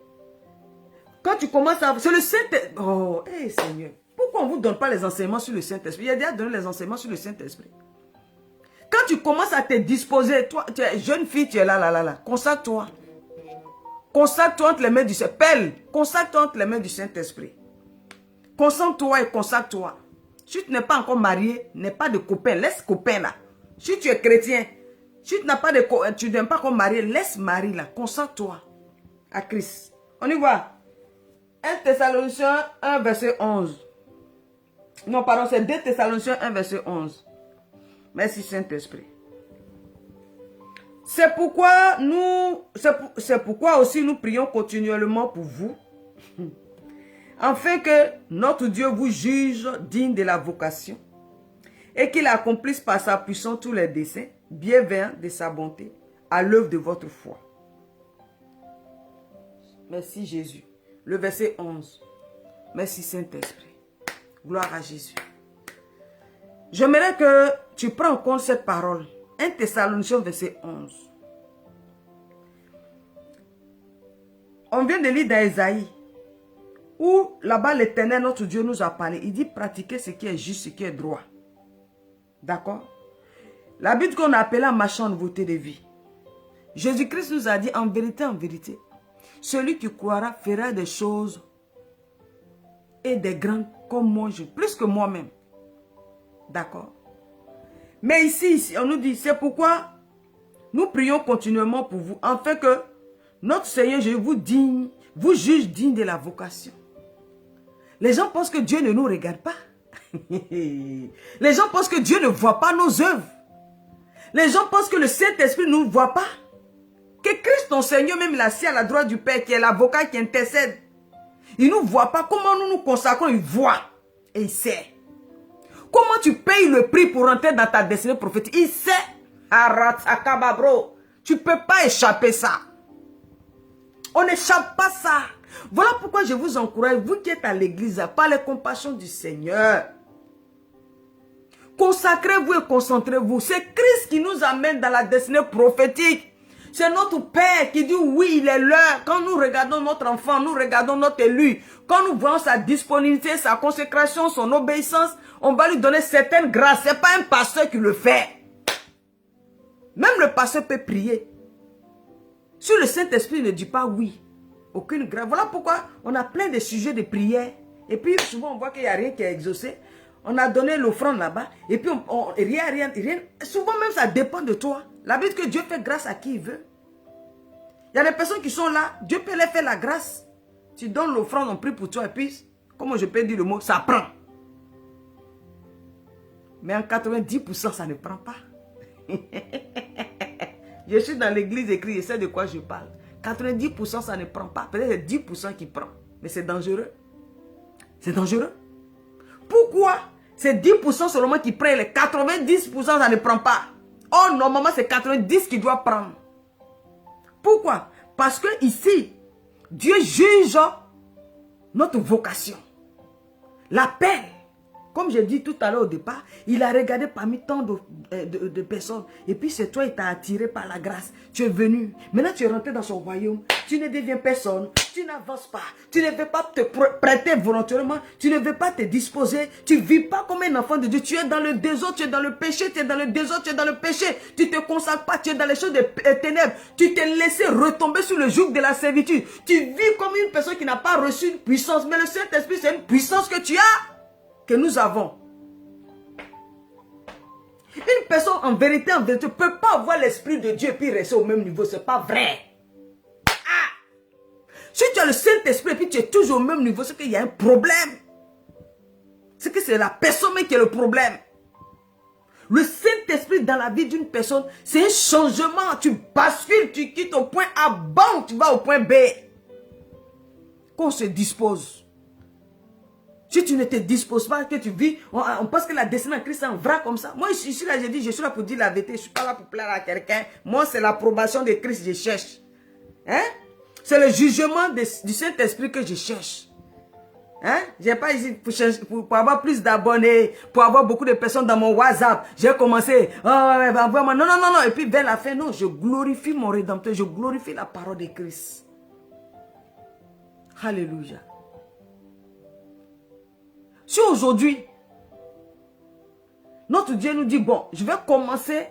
Quand tu commences à... C'est le Saint-Esprit. Oh, hey, Seigneur. Pourquoi on ne vous donne pas les enseignements sur le Saint-Esprit? Il y a déjà donné les enseignements sur le Saint-Esprit. Quand tu commences à te disposer, toi, tu es jeune fille, tu es là. Consacre-toi. Consacre-toi entre les mains du Saint-Esprit. Consacre-toi entre les mains du Saint-Esprit. Concentre-toi et consacre-toi. Si tu n'es pas encore marié, n'es pas de copain, laisse copain là. Si tu es chrétien, si tu n'as pas de tu n'es pas encore marié, laisse mari là. Consacre-toi à Christ. On y va. 1 Thessaloniciens 1 verset 11. Non, pardon, c'est 2 Thessaloniciens 1 verset 11. Merci Saint-Esprit. C'est pourquoi aussi nous prions continuellement pour vous, afin que notre Dieu vous juge digne de la vocation et qu'il accomplisse par sa puissance tous les desseins bienveillants de sa bonté à l'œuvre de votre foi. Merci Jésus. Le verset 11. Merci Saint-Esprit. Gloire à Jésus. J'aimerais que tu prends en compte cette parole. 1 Thessaloniciens verset 11. On vient de lire dans Isaïe, où là-bas l'Éternel, notre Dieu, nous a parlé. Il dit pratiquer ce qui est juste, ce qui est droit. D'accord? La Bible qu'on a appelée marcher en nouveauté de vie. Jésus-Christ nous a dit en vérité, celui qui croira fera des choses et des grandes comme moi, plus que moi-même. D'accord? Mais ici, on nous dit, c'est pourquoi nous prions continuellement pour vous, afin que notre Seigneur, je vous juge digne de la vocation. Les gens pensent que Dieu ne nous regarde pas. Les gens pensent que Dieu ne voit pas nos œuvres. Les gens pensent que le Saint-Esprit ne nous voit pas. Que Christ, ton Seigneur, même il est assis à la droite du Père, qui est l'avocat qui intercède. Il ne nous voit pas. Comment nous nous consacrons? Il voit. Et il sait. Comment tu payes le prix pour entrer dans ta destinée prophétique? Il sait. Tu ne peux pas échapper ça. On n'échappe pas ça. Voilà pourquoi je vous encourage, vous qui êtes à l'église, par les compassions du Seigneur. Consacrez-vous et concentrez-vous. C'est Christ qui nous amène dans la destinée prophétique. C'est notre Père qui dit oui, il est l'heure. Quand nous regardons notre enfant, nous regardons notre élu. Quand nous voyons sa disponibilité, sa consécration, son obéissance, on va lui donner certaines grâces. Ce n'est pas un pasteur qui le fait. Même le pasteur peut prier. Si le Saint-Esprit ne dit pas oui, aucune grâce. Voilà pourquoi on a plein de sujets de prière. Et puis souvent on voit qu'il n'y a rien qui est exaucé. On a donné l'offrande là-bas. Et puis rien. Souvent même ça dépend de toi. La Bible dit que Dieu fait grâce à qui il veut. Il y a des personnes qui sont là. Dieu peut leur faire la grâce. Tu donnes l'offrande, on prie pour toi. Et puis, comment je peux dire le mot, ça prend. Mais en 90%, ça ne prend pas. Je suis dans l'église écrit, je sais de quoi je parle. 90% ça ne prend pas. Peut-être 10% qui prend. Mais c'est dangereux. C'est dangereux. Pourquoi? C'est 10% seulement qui prend. Les 90% ça ne prend pas. Oh, normalement c'est 90% qui doit prendre. Pourquoi? Parce que ici, Dieu juge notre vocation. L'appel Comme j'ai dit tout à l'heure au départ, il a regardé parmi tant de personnes. Et puis c'est toi, il t'a attiré par la grâce. Tu es venu. Maintenant, tu es rentré dans son royaume. Tu ne deviens personne. Tu n'avances pas. Tu ne veux pas te prêter volontairement. Tu ne veux pas te disposer. Tu ne vis pas comme un enfant de Dieu. Tu es dans le désordre, tu es dans le péché, tu es dans le désordre, tu es dans le péché. Tu ne te consacres pas, tu es dans les choses des ténèbres. Tu t'es laissé retomber sur le joug de la servitude. Tu vis comme une personne qui n'a pas reçu une puissance. Mais le Saint-Esprit, c'est une puissance que tu as. Que nous avons. Une personne en vérité ne peut pas avoir l'Esprit de Dieu et puis rester au même niveau. Ce n'est pas vrai. Si tu as le Saint-Esprit et puis tu es toujours au même niveau, c'est qu'il y a un problème. C'est que c'est la personne qui est le problème. Le Saint-Esprit dans la vie d'une personne, c'est un changement. Tu bascules, tu quittes au point A, bam, tu vas au point B. Qu'on se dispose. Si tu ne te disposes pas, que tu vis, on pense que la destinée en Christ est en vrai comme ça. Moi, je suis là, je suis là pour dire la vérité. Je ne suis pas là pour plaire à quelqu'un. Moi, c'est l'approbation de Christ que je cherche. Hein? C'est le jugement du Saint-Esprit que je cherche. Hein? Je n'ai pas ici pour avoir plus d'abonnés, pour avoir beaucoup de personnes dans mon WhatsApp. J'ai commencé, non, non, non, non. Et puis vers la fin, non, je glorifie mon Rédempteur. Je glorifie la parole de Christ. Alléluia. Si aujourd'hui, notre Dieu nous dit, bon, je vais commencer,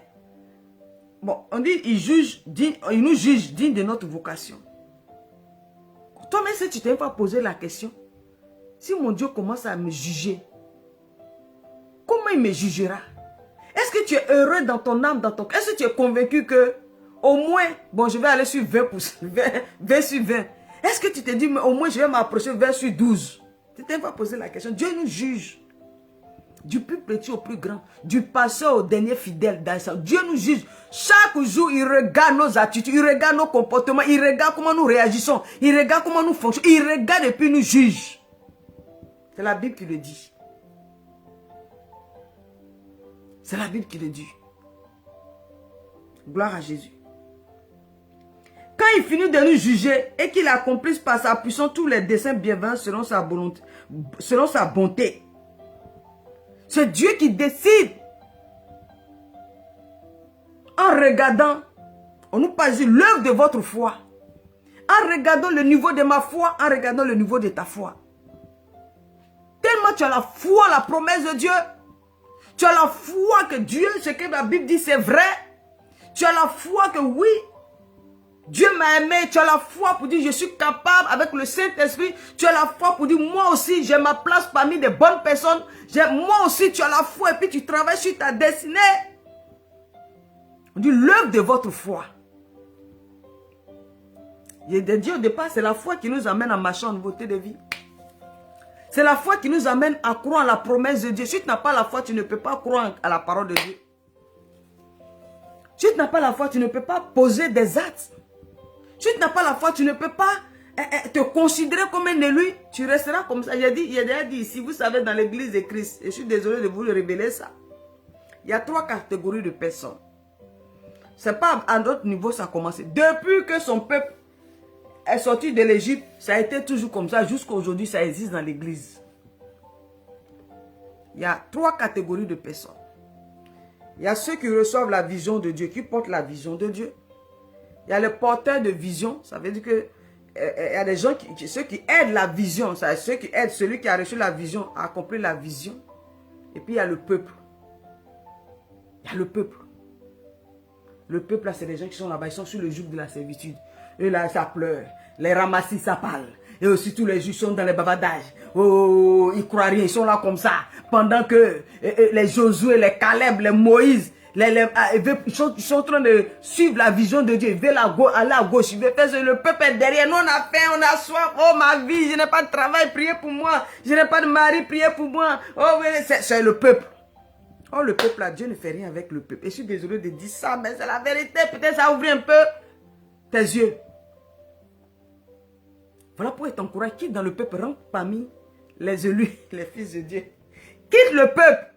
bon, on dit, il nous juge digne de notre vocation. Toi-même, si tu t'es pas posé la question, si mon Dieu commence à me juger, comment il me jugera? Est-ce que tu es heureux dans ton âme, dans ton cœur? Est-ce que tu es convaincu que, au moins, bon, je vais aller sur 20%, 20 sur 20. Est-ce que tu te dis, mais au moins, je vais m'approcher 20 sur 12? Tu t'es pas posé la question. Dieu nous juge. Du plus petit au plus grand. Du pasteur au dernier fidèle. Dieu nous juge. Chaque jour, il regarde nos attitudes. Il regarde nos comportements. Il regarde comment nous réagissons. Il regarde comment nous fonctionnons. Il regarde et puis nous juge. C'est la Bible qui le dit. C'est la Bible qui le dit. Gloire à Jésus. Quand il finit de nous juger et qu'il accomplisse par sa puissance tous les desseins bienveillants selon sa bonté. C'est Dieu qui décide. En regardant, on nous parle de l'œuvre de votre foi. En regardant le niveau de ma foi, en regardant le niveau de ta foi. Tellement tu as la foi, la promesse de Dieu. Tu as la foi que Dieu, ce que la Bible dit, c'est vrai. Tu as la foi que oui, Dieu m'a aimé. Tu as la foi pour dire je suis capable avec le Saint-Esprit. Tu as la foi pour dire moi aussi j'ai ma place parmi des bonnes personnes. Moi aussi tu as la foi et puis tu travailles sur ta destinée. On dit l'œuvre de votre foi. Il a dit au départ c'est la foi qui nous amène à marcher en nouveauté de vie. C'est la foi qui nous amène à croire en la promesse de Dieu. Si tu n'as pas la foi, tu ne peux pas croire à la parole de Dieu. Si tu n'as pas la foi, tu ne peux pas poser des actes. Si tu n'as pas la foi, tu ne peux pas te considérer comme un élu. Tu resteras comme ça. Il a déjà dit ici, vous savez, dans l'église de Christ, et je suis désolé de vous le révéler ça. Il y a 3 catégories de personnes. Ce n'est pas à notre niveau ça a commencé. Depuis que son peuple est sorti de l'Égypte, ça a été toujours comme ça. Jusqu'à aujourd'hui, ça existe dans l'église. Il y a 3 catégories de personnes. Il y a ceux qui reçoivent la vision de Dieu, qui portent la vision de Dieu. Il y a les porteurs de vision. Ça veut dire que il y a des gens, ceux qui aident la vision. Ceux qui aident celui qui a reçu la vision à accomplir la vision. Et puis il y a le peuple. Il y a le peuple. Le peuple là, c'est les gens qui sont là-bas. Ils sont sur le joug de la servitude. Et là, ça pleure. Les ramassis, ça parle. Et aussi tous les juges sont dans les bavadages. Oh, ils croient rien. Ils sont là comme ça. Pendant que les Josué, les Caleb, les Moïse, ils sont en train de suivre la vision de Dieu. Ils veulent aller à gauche. Ils veulent faire ce, le peuple est derrière. Nous, on a faim, on a soif. Oh, ma vie, je n'ai pas de travail, priez pour moi. Je n'ai pas de mari, priez pour moi. Oh, c'est le peuple. Oh, le peuple là, Dieu ne fait rien avec le peuple. Et je suis désolé de dire ça, mais c'est la vérité. Peut-être ça ouvre un peu tes yeux. Voilà pour être encouragé. Quitte dans le peuple, rentre parmi les élus, les fils de Dieu. Quitte le peuple.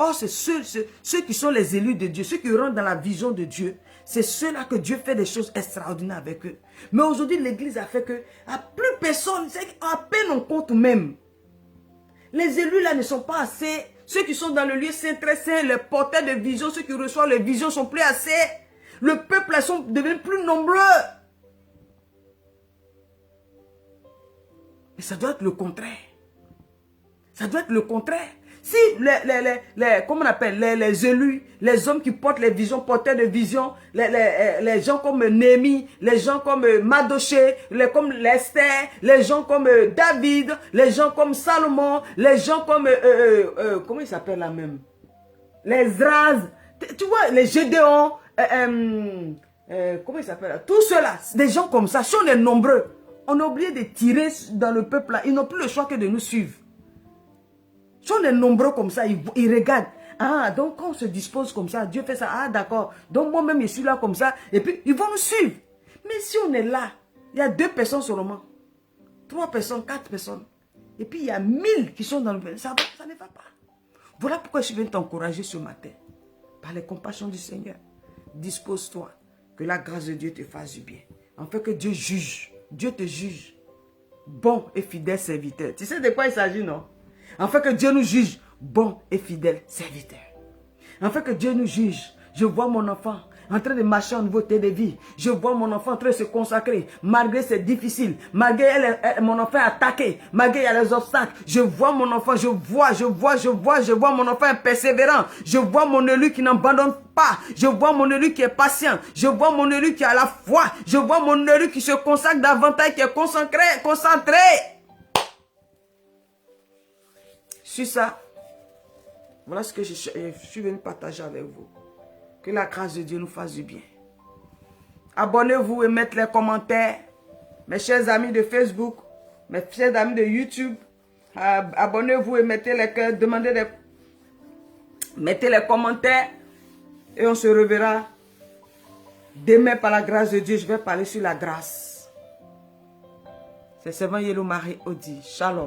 Oh, c'est ceux qui sont les élus de Dieu, ceux qui rentrent dans la vision de Dieu. C'est ceux-là que Dieu fait des choses extraordinaires avec eux. Mais aujourd'hui, l'église a fait que à plus personne, c'est à peine on compte même. Les élus là ne sont pas assez. Ceux qui sont dans le lieu saint, très saint, les porteurs de visions, ceux qui reçoivent les visions sont plus assez. Le peuple là sont devenus plus nombreux. Mais ça doit être le contraire. Ça doit être le contraire. Si comment on appelle, les élus, les hommes qui portent les visions, porteurs de visions, les gens comme Néhémie, les gens comme Madoché, comme Esther, les gens comme David, les gens comme Salomon, les gens comme, comment il s'appelle là même? Les Zraz, tu vois, les Gédéons, comment il s'appelle? Tout cela, des gens comme ça, sont les nombreux. On a oublié de tirer dans le peuple là, ils n'ont plus le choix que de nous suivre. Sont les nombreux comme ça, ils regardent. Ah, donc quand on se dispose comme ça, Dieu fait ça. Ah, d'accord. Donc moi-même, je suis là comme ça. Et puis, ils vont nous suivre. Mais si on est là, il y a 2 personnes seulement. 3 personnes, 4 personnes. Et puis, il y a 1000 qui sont dans le... Ça ne va pas. Voilà pourquoi je viens t'encourager ce matin. Par les compassions du Seigneur. Dispose-toi. Que la grâce de Dieu te fasse du bien. En fait que Dieu juge. Dieu te juge. Bon et fidèle serviteur. Tu sais de quoi il s'agit, non? Afin que Dieu nous juge, bon et fidèle serviteur. Afin que Dieu nous juge, je vois mon enfant en train de marcher en nouveauté de vie. Je vois mon enfant en train de se consacrer, malgré c'est difficile, malgré mon enfant est attaqué, malgré il y a les obstacles. Je vois mon enfant, je vois mon enfant persévérant. Je vois mon élu qui n'abandonne pas. Je vois mon élu qui est patient. Je vois mon élu qui a la foi. Je vois mon élu qui se consacre davantage, qui est concentré. Sur ça, voilà ce que je suis venu partager avec vous. Que la grâce de Dieu nous fasse du bien. Abonnez-vous et mettez les commentaires. Mes chers amis de Facebook, mes chers amis de YouTube, abonnez-vous et mettez les cœurs, mettez les commentaires. Et on se reverra demain par la grâce de Dieu. Je vais parler sur la grâce. C'est Servant Yellow Marie Odi. Shalom.